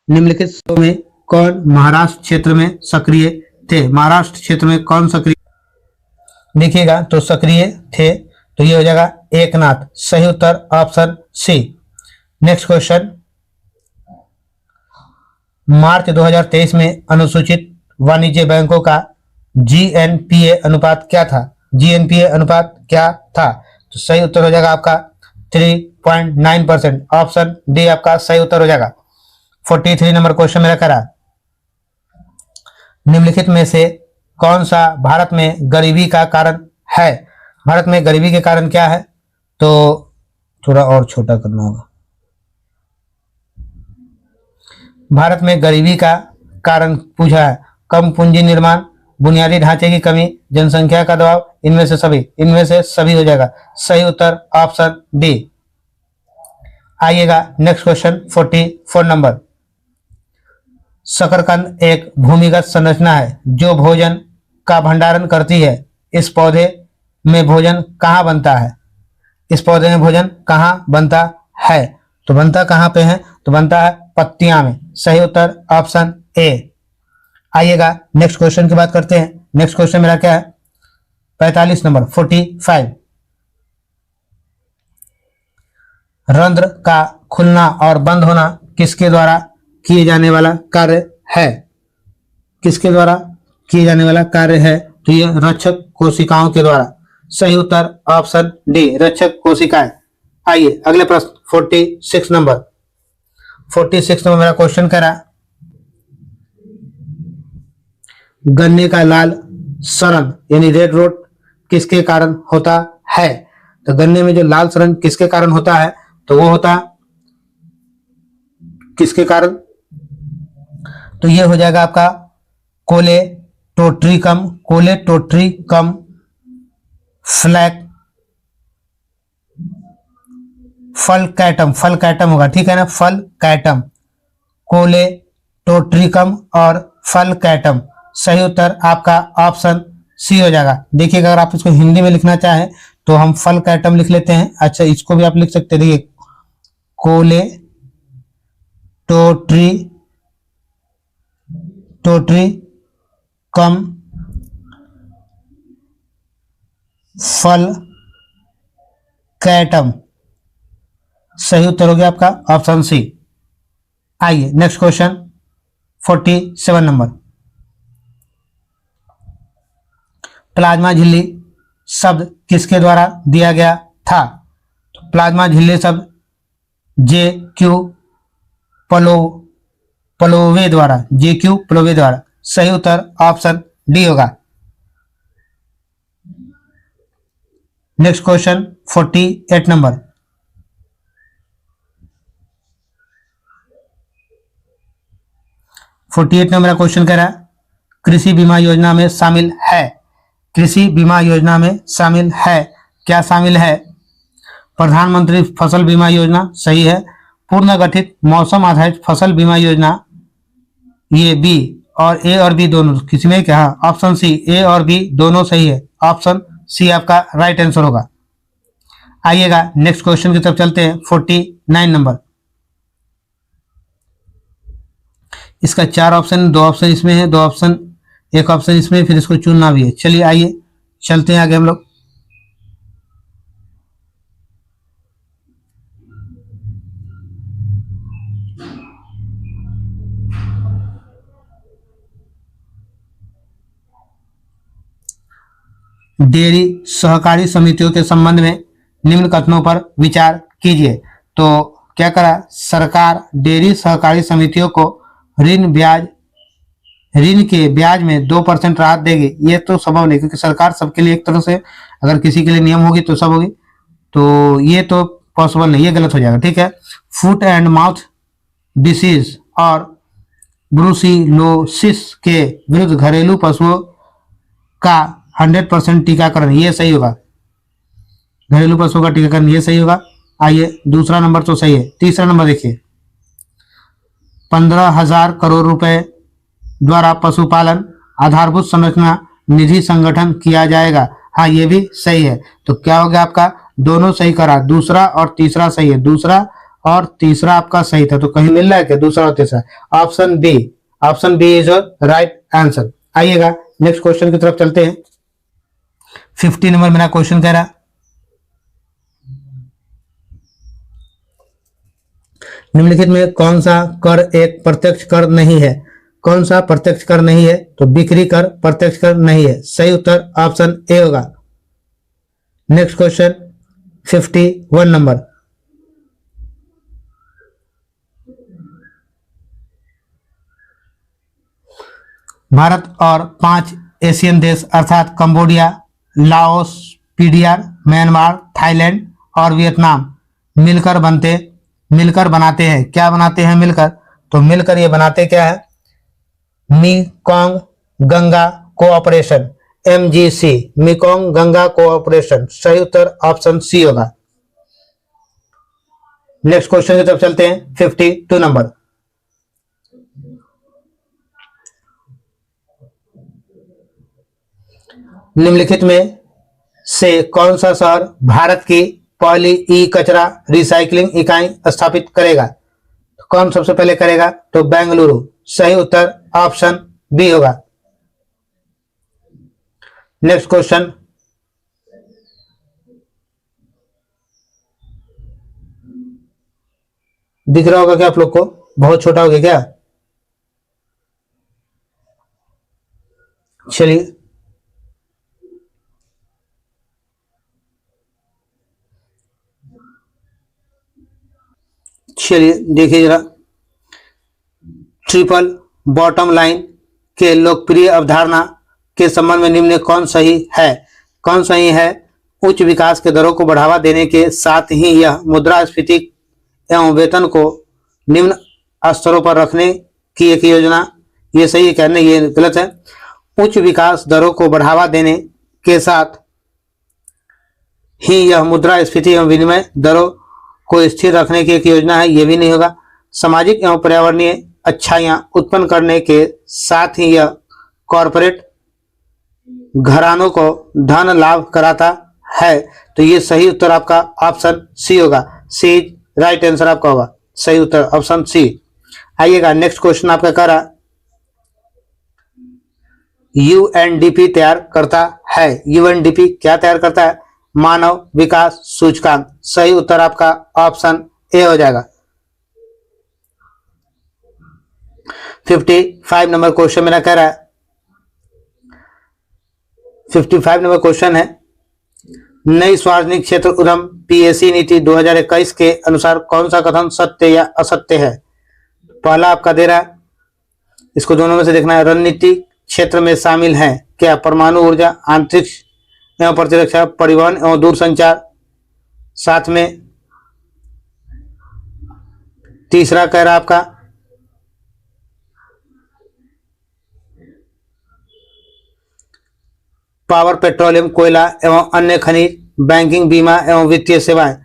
निम्नलिखित में कौन महाराष्ट्र क्षेत्र में सक्रिय थे? महाराष्ट्र क्षेत्र में कौन सक्रिय देखिएगा तो सक्रिय थे? तो ये हो जाएगा एकनाथ। सही उत्तर ऑप्शन सी। नेक्स्ट क्वेश्चन, मार्च 2023 में अनुसूचित वाणिज्य बैंकों का जीएनपीए अनुपात क्या था? जीएनपीए अनुपात क्या था? तो सही उत्तर हो जाएगा आपका 3.9%। ऑप्शन डी आपका सही उत्तर हो जाएगा। 43 नंबर क्वेश्चन मेरा करा, निम्नलिखित में से कौन सा भारत में गरीबी का कारण है? भारत में गरीबी के कारण क्या है? तो थोड़ा और छोटा करना होगा। भारत में गरीबी का कारण पूछा है। कम पूंजी निर्माण, बुनियादी ढांचे की कमी, जनसंख्या का दबाव, इनमें से सभी? इनमें से सभी हो जाएगा। सही उत्तर ऑप्शन डी। आइएगा नेक्स्ट क्वेश्चन 44 नंबर। शकरकंद एक भूमिगत संरचना है जो भोजन का भंडारण करती है। इस पौधे में भोजन कहाँ बनता है? इस पौधे में भोजन कहाँ बनता है? तो बनता कहाँ पे है? तो बनता है पत्तियां में। सही उत्तर ऑप्शन ए। आइएगा नेक्स्ट क्वेश्चन की बात करते हैं। नेक्स्ट क्वेश्चन मेरा क्या है? 45 नंबर 45। रंध्र का खुलना और बंद होना किसके द्वारा किए जाने वाला कार्य है? किसके द्वारा किए जाने वाला कार्य है? तो ये रक्षक कोशिकाओं के द्वारा। सही उत्तर ऑप्शन डी, रक्षक कोशिकाएं। आइए अगले प्रश्न 46 नंबर। 46 नंबर मेरा क्वेश्चन कह रहा, गन्ने का लाल सड़न यानी रेड रोट किसके कारण होता है? तो गन्ने में जो लाल सड़न किसके कारण होता है? तो वो होता किसके कारण? तो ये हो जाएगा आपका कोलेटोट्रिकम फलकैटम होगा, ठीक है ना, फलकैटम, कोलेटोट्रिकम और फलकैटम। सही उत्तर आपका ऑप्शन सी हो जाएगा। देखिएगा अगर आप इसको हिंदी में लिखना चाहें तो हम फलकैटम लिख लेते हैं। अच्छा इसको भी आप लिख सकते हैं, देखिए कोलेटोट्रिकम फलकैटम। सही उत्तर हो गया आपका ऑप्शन सी। आइए नेक्स्ट क्वेश्चन 47 नंबर। प्लाज्मा झिल्ली शब्द किसके द्वारा दिया गया था? तो प्लाज्मा झिल्ली शब्द जे.क्यू. प्लोवे द्वारा। सही उत्तर ऑप्शन डी होगा। Next question 48 number. मेरा क्वेश्चन कह रहा है, कृषि बीमा योजना में शामिल है। कृषि बीमा योजना में शामिल है, क्या शामिल है? प्रधानमंत्री फसल बीमा योजना सही है। पूर्ण गठित मौसम आधारित फसल बीमा योजना, ये बी और ए और बी दोनों किसी में क्या? ऑप्शन सी, ए और बी दोनों सही है। ऑप्शन सी आपका राइट आंसर होगा। आइएगा नेक्स्ट क्वेश्चन की तरफ चलते हैं 49 नंबर। इसका 4 ऑप्शन, 2 ऑप्शन इसमें है, 2 ऑप्शन, 1 ऑप्शन इसमें, फिर इसको चुनना भी है। चलिए आइए चलते हैं आगे हम लोग। डेयरी सहकारी समितियों के संबंध में निम्न कथनों पर विचार कीजिए। तो क्या करा, सरकार डेयरी सहकारी समितियों को ऋण के ब्याज में 2% राहत देगी। ये तो संभव नहीं, क्योंकि सरकार सबके लिए एक तरह से, अगर किसी के लिए नियम होगी तो सब होगी, तो ये तो पॉसिबल नहीं, ये गलत हो जाएगा। ठीक है, फुट एंड माउथ डिसीज और ब्रुसिलोसिस के विरुद्ध घरेलू पशुओं का 100% टीकाकरण, ये सही होगा। घरेलू पशुओं का टीकाकरण ये सही होगा। आइए, दूसरा नंबर तो सही है। तीसरा नंबर देखिए, 15,000 करोड़ रुपए द्वारा पशुपालन आधारभूत संरचना निधि संगठन किया जाएगा। हाँ, ये भी सही है। तो क्या हो गया आपका, दोनों सही करा, दूसरा और तीसरा सही है। दूसरा और तीसरा आपका सही था, तो कहीं मिल रहा है क्या दूसरा और तीसरा? Option B is right answer. आइएगा नेक्स्ट क्वेश्चन की तरफ चलते हैं। 50 नंबर मेरा क्वेश्चन कह रहा, निम्नलिखित में कौन सा कर एक प्रत्यक्ष कर नहीं है? कौन सा प्रत्यक्ष कर नहीं है? तो बिक्री कर प्रत्यक्ष कर नहीं है। सही उत्तर ऑप्शन ए होगा। नेक्स्ट क्वेश्चन 51 नंबर, भारत और 5 एशियन देश अर्थात Cambodia, Laos, PDR, Myanmar, Thailand और वियतनाम मिलकर बनाते हैं। क्या बनाते हैं मिलकर? तो मिलकर ये बनाते क्या है, Mekong Ganga cooperation, MGC, Mekong Ganga cooperation. सही उत्तर ऑप्शन सी होगा। नेक्स्ट क्वेश्चन की तरफ चलते हैं। 52 नंबर, निम्नलिखित में से कौन सा शहर भारत की पहली ई कचरा रिसाइकलिंग इकाई स्थापित करेगा? कौन सबसे पहले करेगा? तो बेंगलुरु। सही उत्तर ऑप्शन बी होगा। नेक्स्ट क्वेश्चन, दिख रहा होगा क्या आप लोग को? बहुत छोटा हो गया क्या? चलिए, देखिए जरा, ट्रिपल बॉटम लाइन के लोकप्रिय अवधारणा के संबंध में निम्न कौन सही है? कौन सही है? उच्च विकास के दरों को बढ़ावा देने के साथ ही यह मुद्रास्फीति एवं वेतन को निम्न स्तरों पर रखने की एक योजना। ये सही है क्या? नहीं, ये गलत है। उच्च विकास दरों को बढ़ावा देने के साथ ही यह मुद्रास्फीति एवं विनिमय दरों को स्थिर रखने की एक योजना है। ये भी नहीं होगा। सामाजिक एवं पर्यावरणीय अच्छाइयां उत्पन्न करने के साथ ही यह कॉरपोरेट घरानों को धन लाभ कराता है। तो ये सही उत्तर आपका ऑप्शन सी होगा। सी राइट आंसर आपका होगा। सही उत्तर ऑप्शन सी। आइएगा नेक्स्ट क्वेश्चन आपका कह रहा, यूएनडीपी तैयार करता है। यूएनडीपी क्या तैयार करता है? मानव विकास सूचकांक। सही उत्तर आपका ऑप्शन ए हो जाएगा। 55 नंबर क्वेश्चन मेरा कह रहा है, 55 नंबर क्वेश्चन है, नई सार्वजनिक क्षेत्र उद्यम पीएसी नीति 2021 के अनुसार कौन सा कथन सत्य या असत्य है? पहला आपका दे रहा है, इसको दोनों में से देखना है। रणनीतिक क्षेत्र में शामिल है क्या? परमाणु ऊर्जा, अंतरिक्ष एवं प्रतिरक्षा, परिवहन एवं दूरसंचार। साथ में तीसरा कह रहा आपका पावर, पेट्रोलियम, कोयला एवं अन्य खनिज, बैंकिंग, बीमा एवं वित्तीय सेवाएं।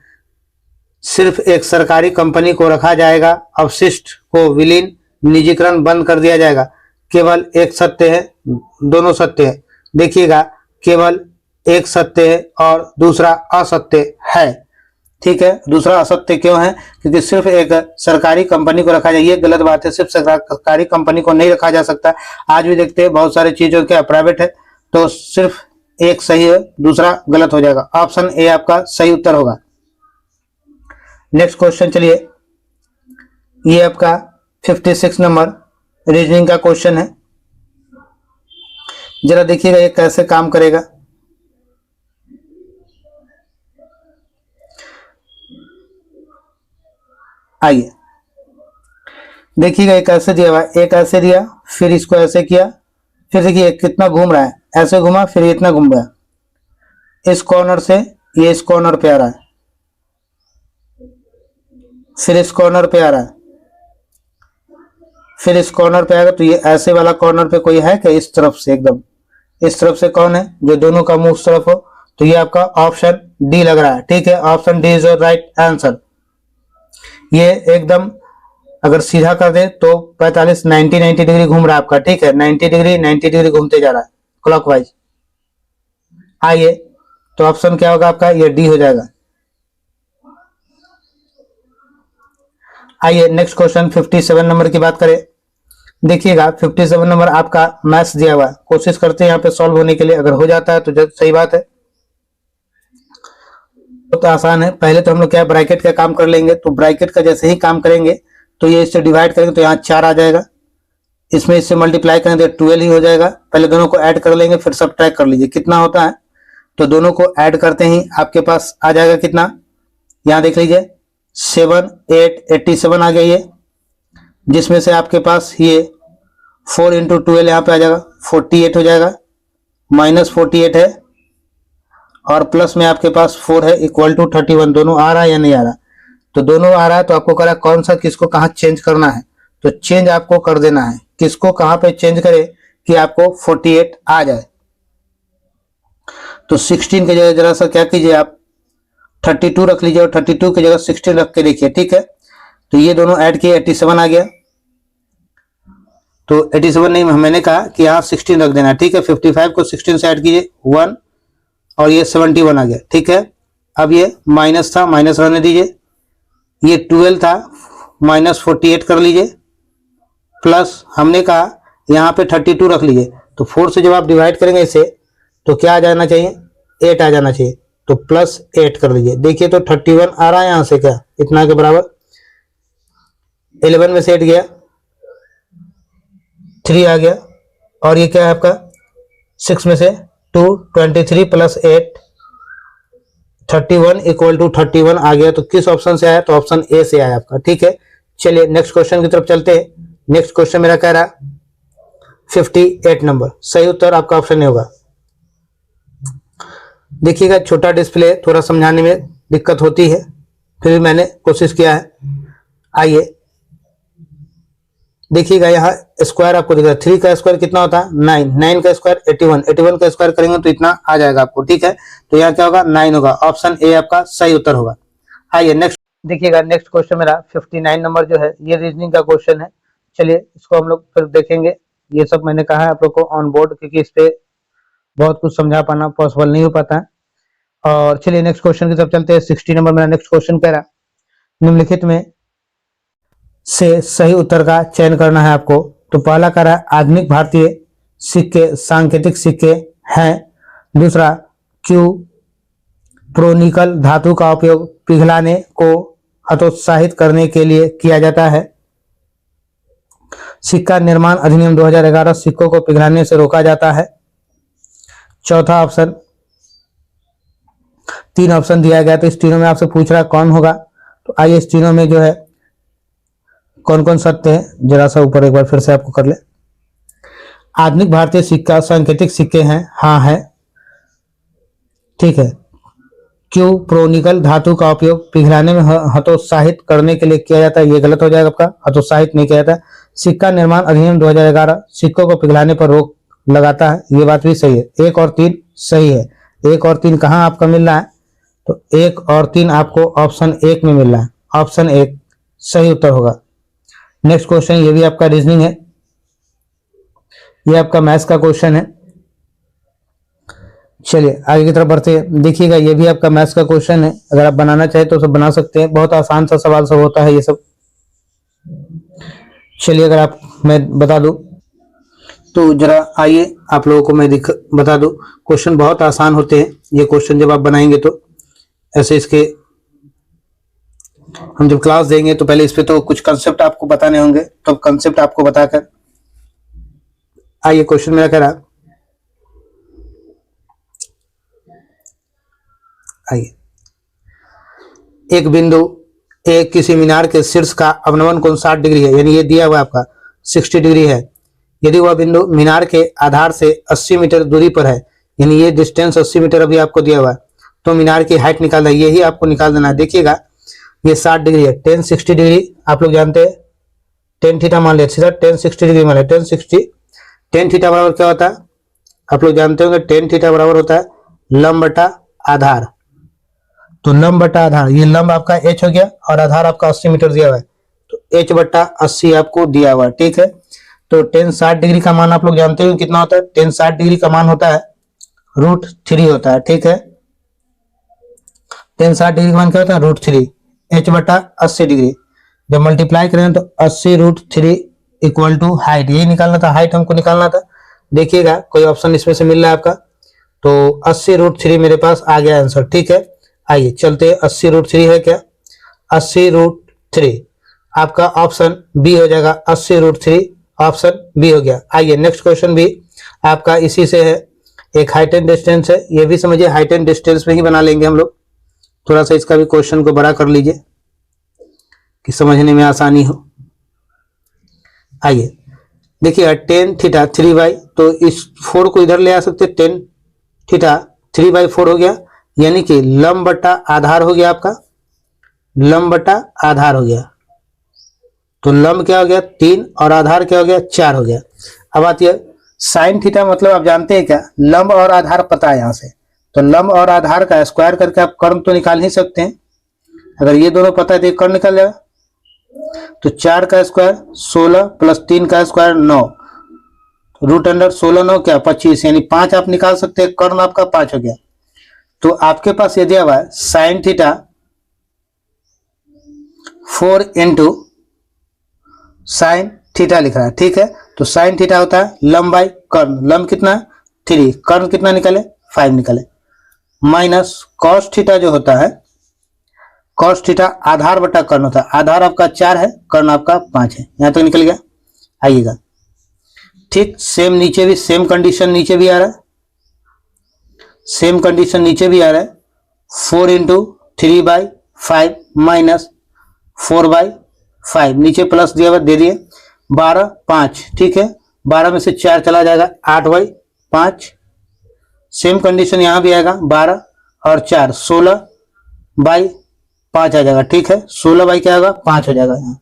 सिर्फ एक सरकारी कंपनी को रखा जाएगा, अवशिष्ट को विलीन निजीकरण बंद कर दिया जाएगा। केवल एक सत्य है, दोनों सत्य है। देखिएगा, केवल एक सत्य है और दूसरा असत्य है। ठीक है, दूसरा असत्य क्यों है? क्योंकि सिर्फ एक सरकारी कंपनी को रखा जाए, ये गलत बात है। सिर्फ सरकारी कंपनी को नहीं रखा जा सकता। आज भी देखते हैं बहुत सारी चीजों क्या प्राइवेट है, तो सिर्फ एक सही है, दूसरा गलत हो जाएगा। ऑप्शन ए आपका सही उत्तर होगा। नेक्स्ट क्वेश्चन चलिए, ये आपका 56 नंबर रीजनिंग का क्वेश्चन है। जरा देखिएगा ये कैसे काम करेगा। आइए देखिएगा, एक ऐसे दिया हुआ, एक ऐसे दिया, फिर इसको ऐसे किया, फिर देखिए कितना घूम रहा है, ऐसे घुमा फिर इतना घूम गया, इस कॉर्नर से ये इस कॉर्नर पे आ रहा है, फिर इस कॉर्नर पे आ रहा है, फिर इस कॉर्नर पे आएगा। तो ये ऐसे वाला कॉर्नर पे कोई है क्या? इस तरफ से, एकदम इस तरफ से कौन है जो दोनों का मुंह उस तरफ हो? तो ये आपका ऑप्शन डी लग रहा है। ठीक है, option D is your right answer. ये एकदम अगर सीधा कर दे तो 45 90 डिग्री घूम रहा है आपका। ठीक है, 90 डिग्री घूमते जा रहा है क्लॉकवाइज। आइए, तो ऑप्शन क्या होगा आपका? ये डी हो जाएगा। आइए नेक्स्ट क्वेश्चन 57 नंबर की बात करें। देखिएगा 57 नंबर आपका मैथ्स दिया हुआ है, कोशिश करते हैं यहाँ पे सॉल्व होने के लिए, अगर हो जाता है तो सही बात है, तो आसान है। पहले तो हम लोग क्या ब्रैकेट का काम कर लेंगे। तो ब्रैकेट का जैसे ही काम करेंगे तो ये इससे डिवाइड करेंगे तो यहाँ 4 आ जाएगा, इसमें इससे मल्टीप्लाई करेंगे तो 12 ही हो जाएगा। पहले दोनों को ऐड कर लेंगे, फिर सब्ट्रैक्ट कर लीजिए कितना होता है। तो दोनों को ऐड करते ही आपके पास आ जाएगा कितना, यहाँ देख लीजिए 7 8 87 आ गया ये, जिसमें से आपके पास ये 4 इंटू 12 यहाँ पे आ जाएगा 48 हो जाएगा, -48 है और प्लस में आपके पास 4 है इक्वल टू 31। दोनों आ रहा है या नहीं आ रहा? तो दोनों आ रहा है। तो आपको कह रहा है कौन सा किसको कहाँ चेंज करना है, तो चेंज आपको कर देना है। किसको कहाँ पे चेंज करे कि आपको 48 आ जाए? तो 16 की जगह जरा सा क्या कीजिए आप 32 रख लीजिए और 32 की जगह 16 रख के देखिए। ठीक है, तो ये दोनों ऐड किए 87 आ गया। तो 87 नहीं, मैंने कहा कि यहाँ 16 रख देना। ठीक है, 55 को 16 से ऐड कीजिए 1 और ये 71 आ गया। ठीक है, अब ये माइनस था, माइनस रहने दीजिए, ये 12 था, -48 कर लीजिए, प्लस हमने कहा यहाँ पे 32 रख लीजिए। तो 4 से जब आप डिवाइड करेंगे इसे तो क्या आ जाना चाहिए? 8 आ जाना चाहिए। तो +8 कर लीजिए। देखिए तो 31 आ रहा है यहाँ से, क्या इतना के बराबर, 11 में से 8 गया, 3 आ गया, और ये क्या है आपका 6 में से 2, 23 + 8 31 इक्वल टू 31 आ गया। तो किस ऑप्शन से आया? तो ऑप्शन ए से आया आपका। ठीक है, चलिए नेक्स्ट क्वेश्चन की तरफ चलते हैं। नेक्स्ट क्वेश्चन मेरा कह रहा 58 नंबर, सही उत्तर आपका ऑप्शन ए होगा। देखिएगा छोटा डिस्प्ले, थोड़ा समझाने में दिक्कत होती है, फिर भी मैंने कोशिश किया है। आइए देखिएगा, यहाँ स्क्वायर आपको दिख रहा है, 3 का स्क्वायर कितना होता है? 9, 9 का स्क्वायर 81, 81 का स्क्वायर करेंगे तो इतना आ जाएगा आपको। ठीक है, तो यहाँ क्या होगा? 9 होगा। ऑप्शन ए आपका सही उत्तर होगा। आइए नेक्स्ट देखिएगा, नेक्स्ट क्वेश्चन मेरा 59 नंबर जो है ये रीजनिंग का क्वेश्चन है। चलिए इसको हम लोग फिर देखेंगे। ये सब मैंने कहा है आप लोग को ऑन बोर्ड, क्योंकि इस पे बहुत कुछ समझा पाना पॉसिबल नहीं हो पाता है। और चलिए नेक्स्ट क्वेश्चन की तरफ चलते हैं। 60 नंबर मेरा नेक्स्ट क्वेश्चन कह रहा निम्नलिखित में से सही उत्तर का चयन करना है आपको। तो पहला कह रहा है आधुनिक भारतीय सिक्के सांकेतिक सिक्के हैं। दूसरा, क्यू प्रोनिकल धातु का उपयोग पिघलाने को हतोत्साहित करने के लिए किया जाता है। सिक्का निर्माण अधिनियम 2011 सिक्कों को पिघलाने से रोका जाता है। चौथा ऑप्शन, 3 ऑप्शन दिया गया, तो इस तीनों में आपसे पूछ रहा कौन होगा। तो आइए इस तीनों में जो है कौन कौन सत्य है, जरा सा ऊपर एक बार फिर से आपको कर ले। आधुनिक भारतीय सिक्का सांकेतिक सिक्के हैं, हाँ है। ठीक है, क्यू प्रोनिकल धातु का उपयोग पिघलाने में हतोत्साहित करने के लिए किया जाता है, ये गलत हो जाएगा आपका, हतोत्साहित नहीं किया जाता। सिक्का निर्माण अधिनियम 2011 सिक्कों को पिघलाने पर रोक लगाता है, ये बात भी सही है। 1 और 3 सही है। 1 और 3 कहाँ आपका मिल रहा है? तो 1 और 3 आपको ऑप्शन 1 में मिल रहा है। ऑप्शन 1 सही उत्तर होगा। नेक्स्ट क्वेश्चन, ये भी आपका रीजनिंग है, ये आपका मैथ्स का क्वेश्चन है। चलिए आगे की तरफ बढ़ते हैं। देखिएगा ये भी आपका मैथ्स का क्वेश्चन है, अगर आप बनाना चाहे तो सब बना सकते हैं, बहुत आसान सा सवाल सब होता है ये सब। चलिए अगर आप मैं बता दूं तो जरा आइए आप लोगों को मैं बता दूं, क्वेश्चन बहुत आसान होते हैं ये क्वेश्चन। जब आप बनाएंगे तो ऐसे इसके हम जब क्लास देंगे तो पहले इस पे तो कुछ कंसेप्ट आपको बताने होंगे, तो कंसेप्ट आपको बताकर आइए क्वेश्चन मेरा कह रहा, आइए एक बिंदु एक किसी मीनार के शीर्ष का अवनमन कोण 60 डिग्री है, यानी ये दिया हुआ आपका 60 डिग्री है। यदि वह बिंदु मीनार के आधार से 80 मीटर दूरी पर है, यानी ये डिस्टेंस 80 मीटर अभी आपको दिया हुआ है, तो मीनार की हाइट निकालना है, यही आपको निकाल देना है। देखिएगा ये 60 डिग्री है, टेन 60 डिग्री आप लोग जानते हैं, टेन थीटा मान लिया, सीधा टेन 60 डिग्री मान लिया, टेन थीटा बराबर क्या होता है आप लोग जानते होंगे, टेन थीटा बराबर होता है लंब बटा आधार। तो लंब बटा आधार, ये लंब आपका h हो गया और आधार आपका 80 मीटर दिया हुआ है, तो h बटा 80 आपको दिया हुआ है, ठीक है। तो टेन 60 डिग्री का मान आप लोग जानते हो कितना होता है, टेन 60 डिग्री का मान होता है √3 होता है, ठीक है। टेन 60 डिग्री का मान क्या होता है √3, h बटा 80 डिग्री, जब मल्टीप्लाई करें तो 80 √3 इक्वल टू हाइट, यही निकालना था, हाइट हमको निकालना था। देखिएगा कोई ऑप्शन इसमें से मिल रहा है आपका, तो 80 √3 मेरे पास आ गया आंसर, ठीक है। आइए चलते, 80 √3 है क्या, 80 √3 आपका ऑप्शन बी हो जाएगा, 80 √3 ऑप्शन बी हो गया। आइए नेक्स्ट क्वेश्चन भी आपका इसी से है, एक हाइट एंड डिस्टेंस है, ये भी समझिए हाइट एंड डिस्टेंस में ही बना लेंगे हम लोग। थोड़ा सा इसका भी क्वेश्चन को बड़ा कर लीजिए कि समझने में आसानी हो। आइए देखिए टेन थीटा 3/, तो इस 4 को इधर ले आ सकते, टेन थीटा 3/4 हो गया, यानी कि लंब बटा आधार हो गया आपका, लंब बटा आधार हो गया। तो लंब क्या हो गया 3 और आधार क्या हो गया 4 हो गया। अब आती है साइन थीटा, मतलब आप जानते हैं क्या, लंब और आधार पता है यहाँ से, तो लंब और आधार का स्क्वायर करके आप कर्ण तो निकाल ही सकते हैं। अगर ये दोनों पता है तो कर्ण निकल जाएगा, तो 4 का स्क्वायर 16 प्लस 3 का स्क्वायर 9, √16 9 क्या 25, यानी 5 आप निकाल सकते हैं, कर्ण आपका 5 हो गया। तो आपके पास ये दिया हुआ है sine theta 4 into sine theta लिख रहा है, ठीक है। तो साइन थीटा होता है लंब बाई कर्ण, लंब कितना 3, कर्ण कितना निकले 5 निकले, माइनस कॉस थीटा जो होता है, कॉस थीटा आधार बटा कर्ण होता है, आधार आपका 4 है, कर्ण आपका 5 है, यहां तक निकल गया। आइएगा ठीक सेम नीचे भी सेम कंडीशन नीचे भी आ रहा है, सेम कंडीशन नीचे भी आ रहा है, 4 इंटू 3/5 माइनस 4/5, नीचे प्लस दिया हुआ दे दिए, 12 5, ठीक है, 12 में से 4 चला जाएगा 8/5, सेम कंडीशन यहां भी आएगा, 12 और 4 16/5 आ जाएगा, ठीक है, 16 क्या होगा 5 हो जाएगा यहाँ।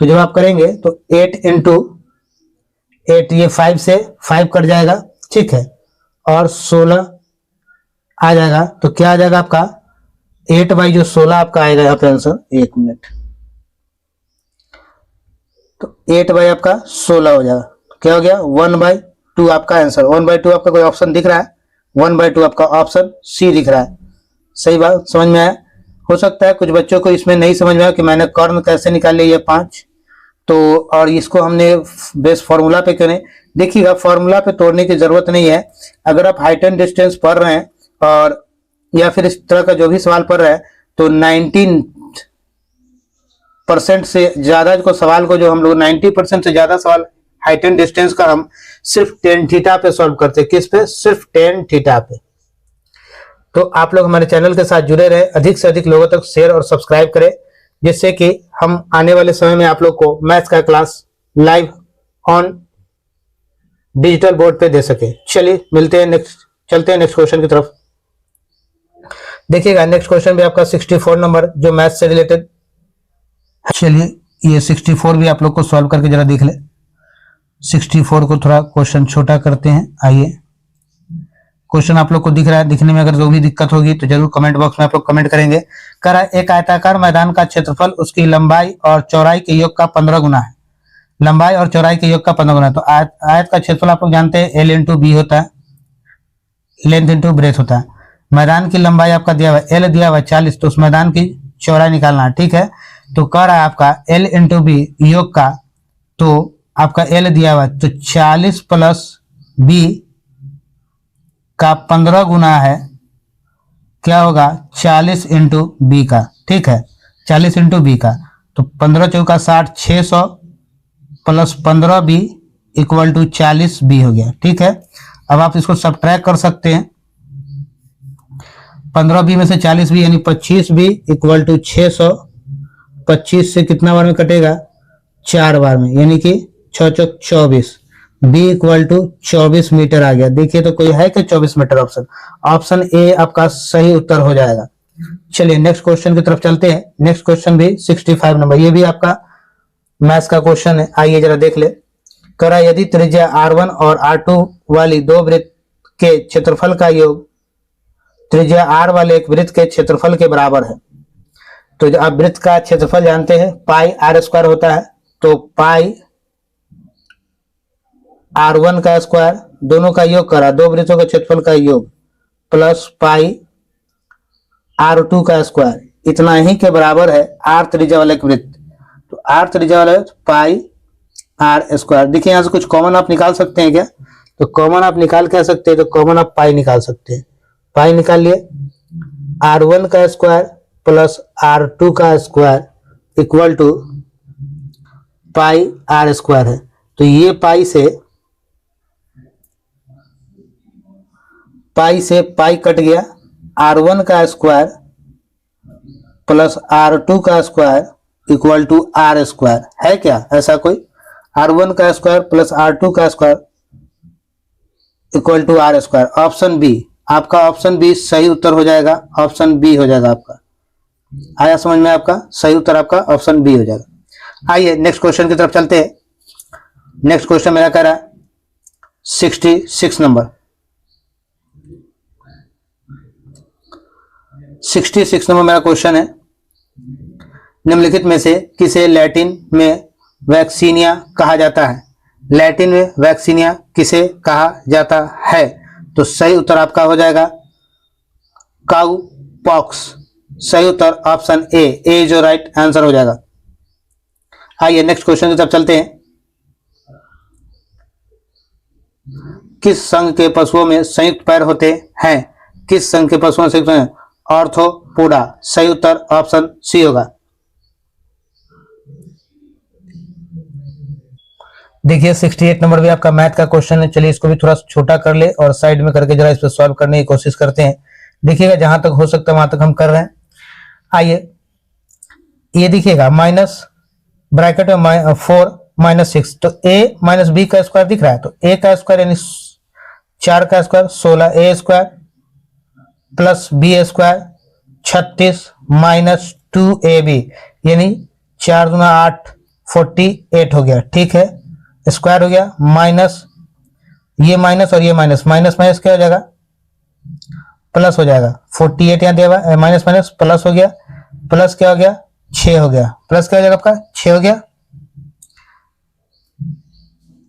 तो जब आप करेंगे तो 8 इंटू 8, ये 5 से 5 कट जाएगा, ठीक है, और 16 आ जाएगा, तो क्या आ जाएगा आपका 8/16 आपका आएगा यहाँ पे आंसर, 1 मिनट, तो 8 आपका 16 हो जाएगा, क्या हो गया 1/2 आपका आंसर, 1/2 आपका कोई ऑप्शन दिख रहा है, 1/2 आपका ऑप्शन सी दिख रहा है। सही बात समझ में आया। हो सकता है कुछ बच्चों को इसमें नहीं समझ में आया कि मैंने कर्ण कैसे निकाल लिया ये 5, तो और इसको हमने बेस फॉर्मूला पे क्यों नहीं, देखिएगा फॉर्मूला पे तोड़ने की जरूरत नहीं है। अगर आप हाइट एंड डिस्टेंस पढ़ रहे हैं और या फिर इस तरह का जो भी सवाल पढ़ रहे हैं, तो 19% से ज्यादा को सवाल को जो हम लोग 90% से ज्यादा सवाल हाइट एंड डिस्टेंस का हम सिर्फ टेन थीटा पे सॉल्व करते हैं। किस पे? सिर्फ टेन थीटा पे। तो आप लोग हमारे चैनल के साथ जुड़े रहे, अधिक से अधिक लोगों तक शेयर और सब्सक्राइब करें, जिससे कि हम आने वाले समय में आप लोग को मैथ्स का class live on digital board पे दे सके। चलिए मिलते हैं नेक्स्ट, चलते हैं नेक्स्ट क्वेश्चन की तरफ। देखिएगा नेक्स्ट क्वेश्चन भी आपका 64 नंबर जो मैथ्स से रिलेटेड। चलिए ये 64 भी आप लोग को सॉल्व करके जरा देख ले। 64 को थोड़ा क्वेश्चन छोटा करते हैं। आइए क्वेश्चन आप लोग को दिख रहा है, दिखने में अगर जो भी दिक्कत होगी तो जरूर कमेंट बॉक्स में आप लोग कमेंट करेंगे। कह रहा है एक आयताकार मैदान का क्षेत्रफल उसकी लंबाई और चौड़ाई के योग का 15 गुना है। लंबाई और चौड़ाई के योग का 15 गुना है। तो आयत का क्षेत्रफल आप लोग जानते हैं L इंटू बी होता है, लेंथ इंटू ब्रेथ होता है। मैदान की लंबाई आपका दिया हुआ है L दिया हुआ है 40, तो उस मैदान की चौड़ाई निकालना है। ठीक है, तो कह रहा है आपका L इंटू बी योग का, तो आपका L दिया हुआ है तो 40 प्लस बी का 15 गुना है, क्या होगा 40 इंटू बी का। ठीक है, 40 इंटू बी का, तो 15 चौका 60, 600 plus 15 B equal to 40 B हो गया। ठीक है, अब आप इसको सब्ट्रैक्ट कर सकते हैं। 15 बी में से 40 बी यानी 25 बी इक्वल टू 600 25 से कितना बार में कटेगा, 4 बार में, यानी कि 6 चौक 24, बी इक्वल टू 24 मीटर आ गया। देखिए तो कोई है कि 24 मीटर ऑप्शन, ऑप्शन ए आपका सही उत्तर हो जाएगा। चलिए नेक्स्ट क्वेश्चन की तरफ चलते हैं। नेक्स्ट क्वेश्चन भी 65 नंबर, ये भी आपका मैथ्स का क्वेश्चन है। आइए जरा देख ले। करा यदि त्रिज्या R1 और R2 वाली दो वृत्त के क्षेत्रफल का योग त्रिज्या R वाले एक वृत्त के क्षेत्रफल के बराबर है, तो आप वृत्त का क्षेत्रफल जानते हैं पाई R स्क्वायर होता है, तो पाई R1 का स्क्वायर दोनों का योग करा, दो वृत्तों के क्षेत्रफल का योग, प्लस पाई R2 का स्क्वायर इतना ही के बराबर है R त्रिज्या वाले एक वृत्त। तो R त्रिज्या वाला पाई R स्क्वायर। देखिए यहां से कुछ कॉमन आप निकाल सकते हैं क्या, तो कॉमन आप निकाल क्या सकते हैं, तो कॉमन आप पाई निकाल सकते हैं। पाई निकाल लिए, R1 का स्क्वायर प्लस R2 का square equal to pi R square है। तो ये पाई से पाई कट गया, R1 का स्क्वायर प्लस R2 का square equal to R square है क्या, ऐसा कोई, R1 का स्क्वायर प्लस R2 का square equal to R square. Option B आपका, ऑप्शन बी सही उत्तर हो जाएगा, ऑप्शन बी हो जाएगा आपका। आया समझ में आपका, सही उत्तर आपका ऑप्शन बी हो जाएगा। आइए नेक्स्ट क्वेश्चन की तरफ चलते हैं। नेक्स्ट क्वेश्चन मेरा कह रहा है 66 नंबर। 66 नंबर मेरा क्वेश्चन है, निम्नलिखित में से किसे लैटिन में वैक्सीनिया कहा जाता है। लैटिन में वैक्सीनिया किसे कहा जाता है, तो सही उत्तर आपका हो जाएगा काउ पॉक्स। सही उत्तर ऑप्शन ए जो राइट आंसर हो जाएगा। आइए नेक्स्ट क्वेश्चन की तरफ चलते हैं। किस संघ के पशुओं में संयुक्त पैर होते हैं, किस संघ के पशुओं में संयुक्त हैं, ऑर्थोपोडा। सही उत्तर ऑप्शन सी होगा। देखिए 68 नंबर भी आपका मैथ का क्वेश्चन है। चलिए इसको भी थोड़ा छोटा कर ले और साइड में करके जरा इस पर सॉल्व करने की कोशिश करते हैं। देखिएगा जहां तक हो सकता है वहां तक हम कर रहे हैं। आइए ये देखिएगा माइनस ब्रैकेट में 4 माइनस 6, तो a माइनस बी का स्क्वायर दिख रहा है, तो a का स्क्वायर यानी 4 का square 16 a square plus B square 36 minus 2ab यानी 4 दूना 8 48 हो गया। ठीक है, स्क्वायर हो गया, माइनस ये माइनस और ये माइनस, माइनस माइनस क्या हो जाएगा, प्लस हो जाएगा। 48 यहाँ दिया माइनस माइनस प्लस हो गया, प्लस क्या हो गया 6 हो गया, प्लस क्या हो जाएगा आपका 6 हो गया।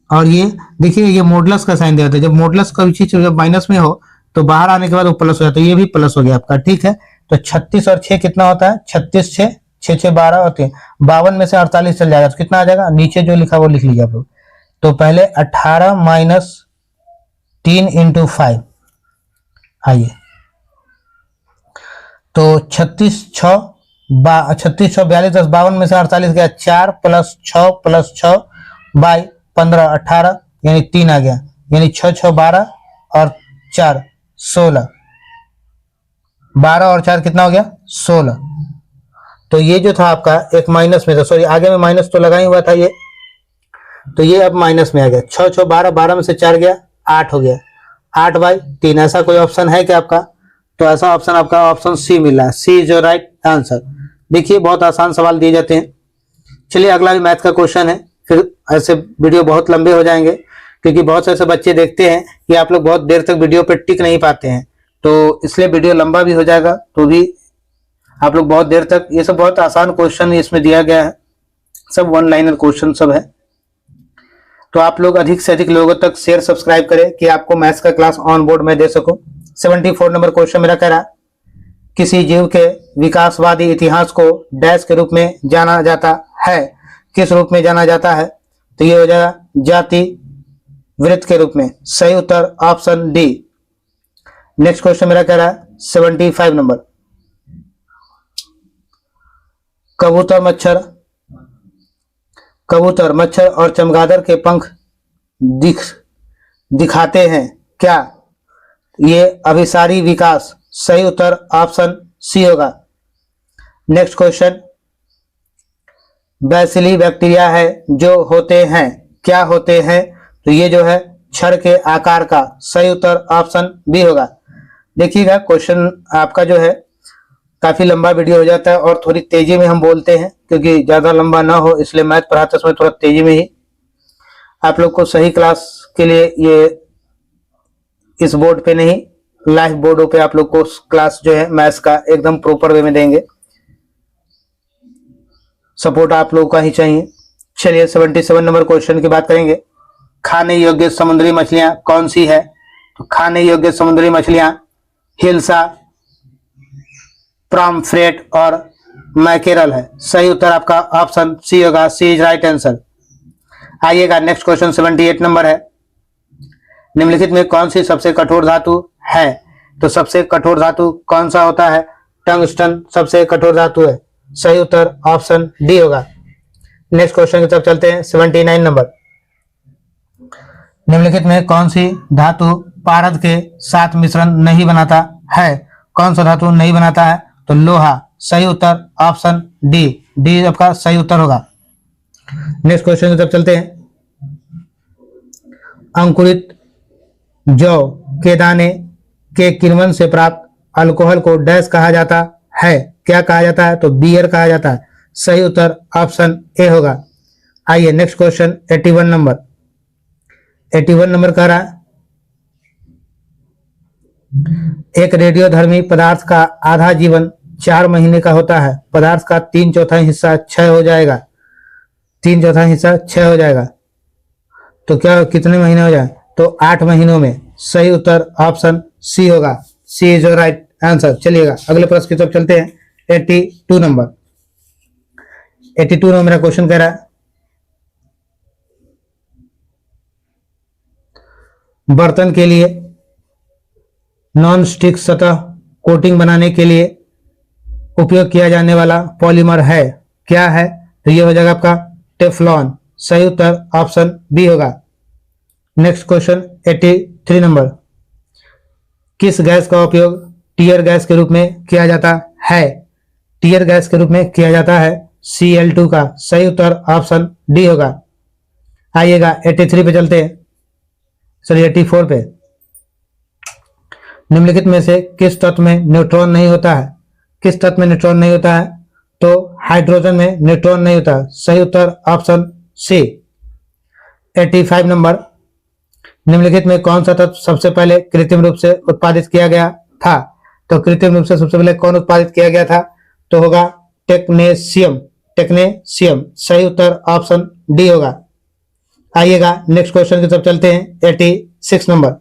और ये देखिए ये मॉडुलस का साइन दिया था, जब मॉडुलस का चीज जब माइनस में हो तो बाहर आने के बाद वो प्लस हो जाता है, ये भी प्लस हो गया आपका। ठीक है, तो 36 और 6 कितना होता है, 36 6 6 6 12 होते हैं, 52 में से 48 चल जाएगा तो कितना आ जाएगा, नीचे जो लिखा वो लिख लीजिए आप लोग। तो पहले 18 माइनस 3 इंटू 5, आइए तो 36 6 36 6 42 10 52 में से 48 गया, 4 प्लस 6 बाई 15 18 यानी 3 आ गया, यानी 6 6 12 और 4 16, 12 और 4 कितना हो गया 16। तो ये जो था आपका एक माइनस में था, सॉरी आगे में माइनस तो लगा ही हुआ था ये, तो ये अब माइनस में आ गया। 6 6 12 12 में से 4 गया 8 हो गया, 8 बाई 3। ऐसा कोई ऑप्शन है क्या आपका, तो ऐसा ऑप्शन आपका ऑप्शन सी मिला, सी जो राइट आंसर। देखिए बहुत आसान सवाल दिए जाते हैं। चलिए अगला भी मैथ का क्वेश्चन है, फिर ऐसे वीडियो बहुत लंबे हो जाएंगे क्योंकि बहुत से ऐसे बच्चे देखते हैं कि आप लोग बहुत देर तक वीडियो पर टिक नहीं पाते हैं, तो इसलिए वीडियो लंबा भी हो जाएगा। तो भी आप लोग बहुत देर तक, ये सब बहुत आसान क्वेश्चन इसमें दिया गया है, सब वन लाइनर क्वेश्चन सब है। तो आप लोग अधिक से अधिक लोगों तक शेयर सब्सक्राइब करें कि आपको मैथ्स का क्लास ऑन बोर्ड में दे सकूं। 74 नंबर क्वेश्चन मेरा कह रहा, किसी जीव के विकासवादी इतिहास को डैश के रूप में जाना जाता है, किस रूप में जाना जाता है, तो ये हो जाएगा जाति वृत्त के रूप में। सही उत्तर ऑप्शन डी। नेक्स्ट क्वेश्चन मेरा कह रहा है 75 नंबर, कबूतर मच्छर और चमगादड़ के पंख दिखाते हैं क्या, ये अभिसारी विकास। सही उत्तर ऑप्शन सी होगा। नेक्स्ट क्वेश्चन बैसिली बैक्टीरिया है जो होते हैं, क्या होते हैं? तो ये जो है छड़ के आकार का। सही उत्तर ऑप्शन बी होगा। देखिएगा क्वेश्चन आपका जो है काफी लंबा वीडियो हो जाता है और थोड़ी तेजी में हम बोलते हैं क्योंकि ज्यादा लंबा ना हो, इसलिए मैथ पढ़ाते समय थोड़ा तेजी में ही आप लोग को सही क्लास के लिए ये इस बोर्ड पे नहीं, लाइव बोर्डों पे आप लोग को क्लास जो है मैथ्स का एकदम प्रॉपर वे में देंगे। सपोर्ट आप लोगों का ही चाहिए। चलिए 77 नंबर क्वेश्चन की बात करेंगे। खाने योग्य समुद्री मछलियां कौन सी है? तो खाने योग्य समुद्री मछलियां हिल्सा, प्रॉम्फ्रेट और मैकेरल है। सही उत्तर आपका ऑप्शन सी होगा। सी इज राइट आंसर। आइएगा नेक्स्ट क्वेश्चन 78 नंबर है। निम्नलिखित में कौन सी सबसे कठोर धातु है? तो सबसे कठोर धातु कौन सा होता है? टंगस्टन सबसे कठोर धातु है। सही उत्तर ऑप्शन डी होगा। नेक्स्ट क्वेश्चन की तरफ चलते हैं 79 नंबर। निम्नलिखित में कौन सी धातु पारद के साथ मिश्रण नहीं बनाता है? कौन सा धातु नहीं बनाता है? तो लोहा। सही उत्तर ऑप्शन डी, डी आपका सही उत्तर होगा। नेक्स्ट क्वेश्चन की तरफ चलते हैं। अंकुरित जौ के दाने के किण्वन से प्राप्त अल्कोहल को डैश कहा जाता है? क्या कहा जाता है? तो बियर कहा जाता है। सही उत्तर ऑप्शन ए होगा। आइए नेक्स्ट क्वेश्चन 81 नंबर। 81 नंबर कह रहा है एक रेडियोधर्मी पदार्थ का आधा जीवन 4 महीने का होता है। पदार्थ का 3/4 हिस्सा क्षय हो जाएगा। 3/4 हिस्सा क्षय हो जाएगा तो क्या कितने महीने हो जाए? तो 8 महीनों में। सही उत्तर ऑप्शन सी होगा। सी इज राइट आंसर। चलिएगा अगले प्रश्न की तरफ चलते हैं। 82 नंबर। 82 नंबर मेरा क्वेश्चन कह रहा है बर्तन के लिए नॉन स्टिक सतह कोटिंग बनाने के लिए उपयोग किया जाने वाला पॉलीमर है, क्या है? तो ये हो जाएगा आपका टेफ्लॉन। सही उत्तर ऑप्शन बी होगा। Next question 83 number. किस गैस का उपयोग टीयर गैस के रूप में किया जाता है? टीयर गैस के रूप में किया जाता है Cl2 का। सही उत्तर ऑप्शन डी होगा। आइएगा 83 पे चलते हैं, सॉरी 84 पे। निम्नलिखित में से किस तत्व में न्यूट्रॉन नहीं होता है? किस तत्व में न्यूट्रॉन नहीं होता है? तो हाइड्रोजन में न्यूट्रॉन नहीं होता। सही उत्तर ऑप्शन सी। 85 नंबर। निम्नलिखित में कौन सा तत्व सबसे पहले कृत्रिम रूप से उत्पादित किया गया था? तो कृत्रिम रूप से सबसे पहले कौन उत्पादित किया गया था? तो होगा टेक्नेशियम। टेक्नेशियम। सही उत्तर ऑप्शन डी होगा। आइएगा नेक्स्ट क्वेश्चन की तरफ चलते हैं। 86 नंबर।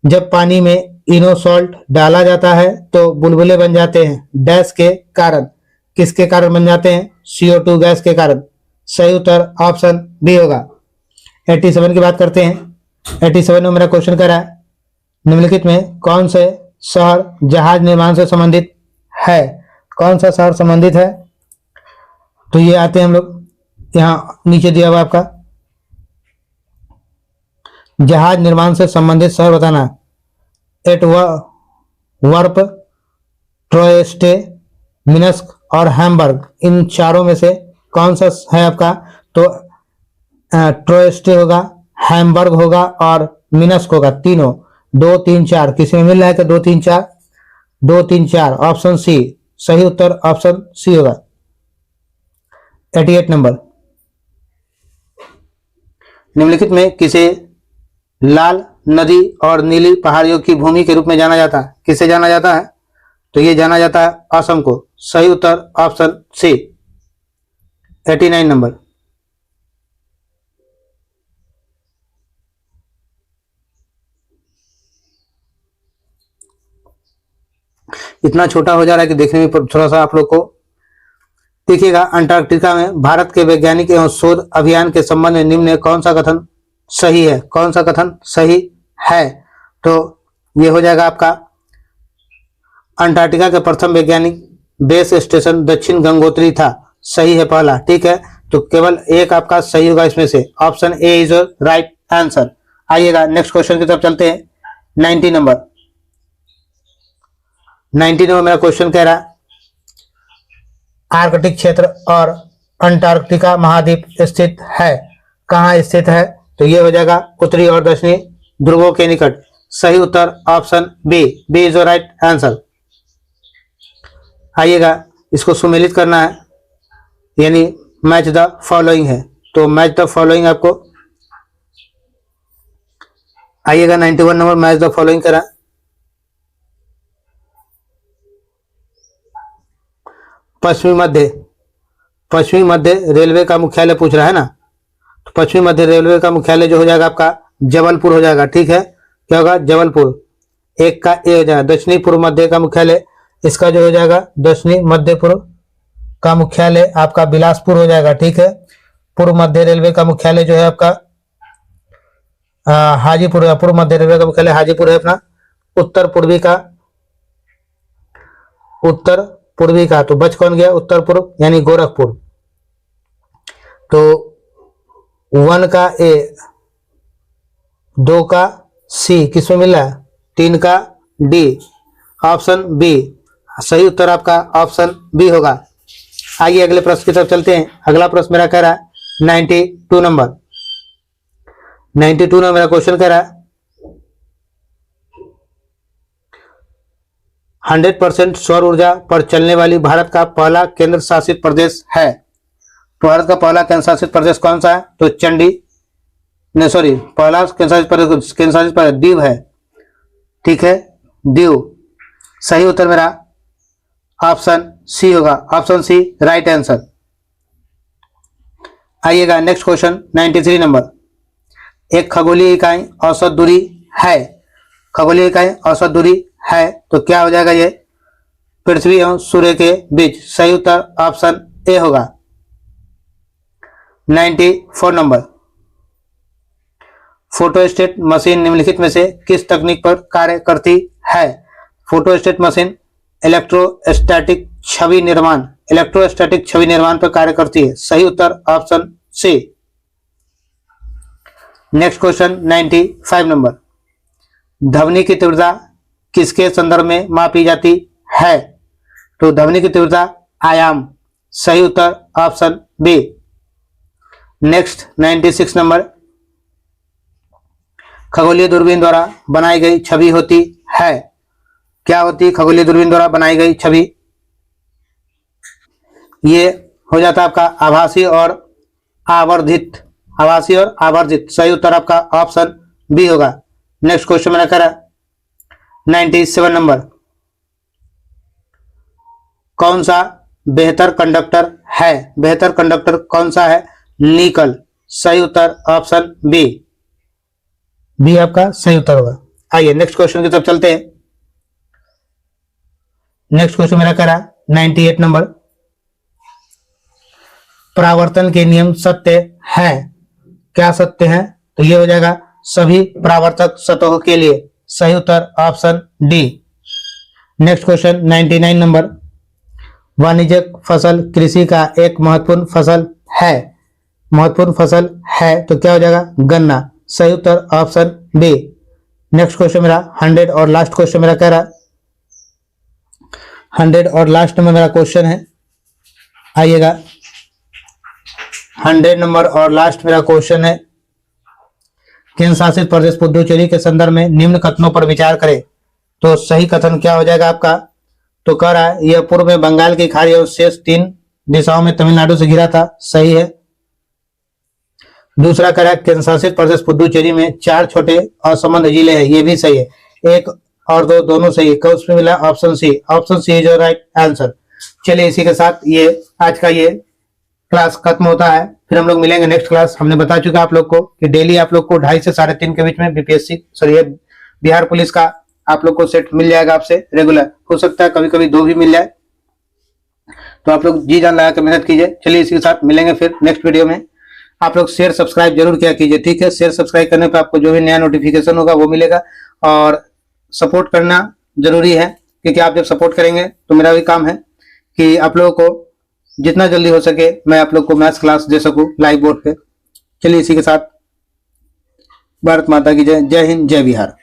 जब पानी में इनोसॉल्ट डाला जाता है तो बुलबुले बन जाते हैं डैश के कारण। किसके कारण बन जाते हैं? CO2 गैस के कारण। सही उत्तर ऑप्शन बी होगा। 87 की बात करते हैं। 87 में मेरा क्वेश्चन कर रहा है निम्नलिखित में कौन से शहर जहाज निर्माण से संबंधित है? कौन सा शहर संबंधित है? तो ये आते हैं हम लोग, यहाँ नीचे दिया हुआ आपका जहाज निर्माण से संबंधित शहर बताना। एंटवर्प, ट्रोएस्टे, मिन्स्क और हैम्बर्ग। इन चारों में से कौन सा है आपका? तो ट्रोएस्टे होगा, हैम्बर्ग होगा और मिन्स्क होगा। तीनों 2, 3, 4 किसी में मिल रहा है तो 2, 3, 4 2, 3, 4 ऑप्शन सी। सही उत्तर ऑप्शन सी होगा। 88 नंबर। निम्नलिखित में किसे लाल नदी और नीली पहाड़ियों की भूमि के रूप में जाना जाता है? किसे जाना जाता है? तो ये जाना जाता है असम को। सही उत्तर ऑप्शन सी। 89 नंबर। इतना छोटा हो जा रहा है कि देखने में थोड़ा सा आप लोग को देखिएगा। अंटार्कटिका में भारत के वैज्ञानिक एवं शोध अभियान के संबंध में निम्न में कौन सा कथन सही है? कौन सा कथन सही है? तो ये हो जाएगा आपका अंटार्कटिका के प्रथम वैज्ञानिक बेस स्टेशन दक्षिण गंगोत्री था। सही है पहला। ठीक है, तो केवल एक आपका सही होगा इसमें से। Option A is right answer. आइएगा नेक्स्ट क्वेश्चन की तरफ चलते हैं। 90 नंबर। 90 नंबर मेरा क्वेश्चन कह रहा है आर्कटिक क्षेत्र और अंटार्कटिका महाद्वीप स्थित है? कहाँ स्थित है? तो ये हो जाएगा उत्तरी और दक्षिणी ध्रुवों के निकट। सही उत्तर option B, B is the right answer. आइएगा, इसको सुमेलित करना है, यानी मैच द फॉलोइंग है, तो मैच द फॉलोइंग आपको आइएगा 91 नंबर मैच द फॉलोइंग करा। पश्चिमी मध्य रेलवे का मुख्यालय पूछ रहा है ना, तो पश्चिमी मध्य रेलवे का मुख्यालय जो हो जाएगा आपका जबलपुर हो जाएगा। ठीक है, क्या होगा? जबलपुर। एक का ए हो जाएगा। दक्षिणी पूर्व मध्य का मुख्यालय इसका जो हो जाएगा दक्षिणी मध्य पूर्व का मुख्यालय आपका बिलासपुर हो जाएगा। ठीक है, पूर्व मध्य रेलवे का मुख्यालय जो है आपका हाजीपुर है। पूर्व मध्य रेलवे का मुख्यालय हाजीपुर है अपना। उत्तर पूर्वी का तो बच कौन गया? उत्तर पूर्व यानी गोरखपुर। तो 1 का ए, 2 का सी किसमें मिला है? 3 का डी, ऑप्शन बी। सही उत्तर आपका ऑप्शन बी होगा। आइए अगले प्रश्न की तरफ चलते हैं। अगला प्रश्न मेरा कह रहा है 92 नंबर। 92 नंबर मेरा क्वेश्चन कह रहा है 100% सौर ऊर्जा पर चलने वाली भारत का पहला केंद्र शासित प्रदेश है। भारत का पहला केंद्र शासित प्रदेश कौन सा है? तो पहला केंद्र शासित प्रदेश दीव है। ठीक है, दीव। सही उत्तर मेरा ऑप्शन सी होगा, ऑप्शन सी राइट आंसर। आइएगा नेक्स्ट क्वेश्चन 93 नंबर। एक खगोलीय इकाई औसत दूरी है। खगोलीय इकाई औसत दूरी है तो क्या हो जाएगा? ये पृथ्वी एवं सूर्य के बीच। सही उत्तर ऑप्शन ए होगा। 94 नंबर। फोटोस्टेट मशीन निम्नलिखित में से किस तकनीक पर कार्य करती है? फोटोस्टेट मशीन इलेक्ट्रोस्टैटिक छवि निर्माण पर कार्य करती है। सही उत्तर option C. Next question 95 number. ध्वनि की तीव्रता किसके संदर्भ में मापी जाती है? तो ध्वनि की तीव्रता आयाम। सही उत्तर ऑप्शन बी। Next 96 number. खगोलीय दूरबीन द्वारा बनाई गई छवि होती है। क्या होती है खगोलीय दूरबीन द्वारा बनाई गई छवि? ये हो जाता है आपका आभासी और आवर्धित। सही उत्तर आपका ऑप्शन बी होगा। नेक्स्ट क्वेश्चन मेरा करा 97 नंबर। कौन सा बेहतर कंडक्टर है? बेहतर कंडक्टर कौन सा है? निकल। सही उत्तर ऑप्शन बी। बी आपका सही उत्तर होगा। आइए नेक्स्ट क्वेश्चन की तरफ चलते हैं। नेक्स्ट क्वेश्चन मेरा करा 98 नंबर। परावर्तन के नियम सत्य है। क्या सत्य है? तो ये हो जाएगा सभी परावर्तक सतहों के लिए। सही उत्तर option D. Next question 99 number. वाणिज्यिक फसल कृषि का एक महत्वपूर्ण फसल है तो क्या हो जाएगा? गन्ना। सही उत्तर ऑप्शन बी। नेक्स्ट क्वेश्चन मेरा 100 और लास्ट क्वेश्चन मेरा कह रहा 100 और लास्ट में मेरा क्वेश्चन है। आइएगा 100 नंबर और लास्ट मेरा क्वेश्चन है। केंद्र शासित प्रदेश पुडुचेरी के संदर्भ में निम्न कथनों पर विचार करें। तो सही कथन क्या हो जाएगा आपका? तो कह रहा है यह पूर्व में बंगाल की खाड़ी और शेष 3 दिशाओं में तमिलनाडु से घिरा था। सही है। दूसरा कह रहा है केंद्र शासित प्रदेश पुडुचेरी में 4 छोटे असंबद्ध जिले हैं। ये भी सही है। 1 और 2 दोनों सही है। कब उसमें मिला? Option C. Option C is right answer. चलिए इसी के साथ ये आज का ये क्लास खत्म होता है। फिर हम लोग मिलेंगे नेक्स्ट क्लास। हमने बता चुका आप लोग को कि डेली आप लोग को 2:30 से 3:30 के बीच में बिहार पुलिस का आप लोग को सेट मिल जाएगा आपसे रेगुलर। हो सकता है कभी कभी 2 भी मिल जाए, तो आप लोग जी जान लगा कर मेहनत कीजिए। चलिए इसी के साथ मिलेंगे फिर नेक्स्ट वीडियो में। आप लोग शेयर सब्सक्राइब जरूर किया कीजिए। ठीक है, शेयर सब्सक्राइब करने पर आपको जो भी नया नोटिफिकेशन होगा वो मिलेगा। और सपोर्ट करना जरूरी है, क्योंकि आप जब सपोर्ट करेंगे तो मेरा भी काम है कि आप लोगों को जितना जल्दी हो सके मैं आप लोग को मैथ्स क्लास दे सकूं लाइव बोर्ड पे। चलिए इसी के साथ भारत माता की जय। जय हिंद, जय बिहार।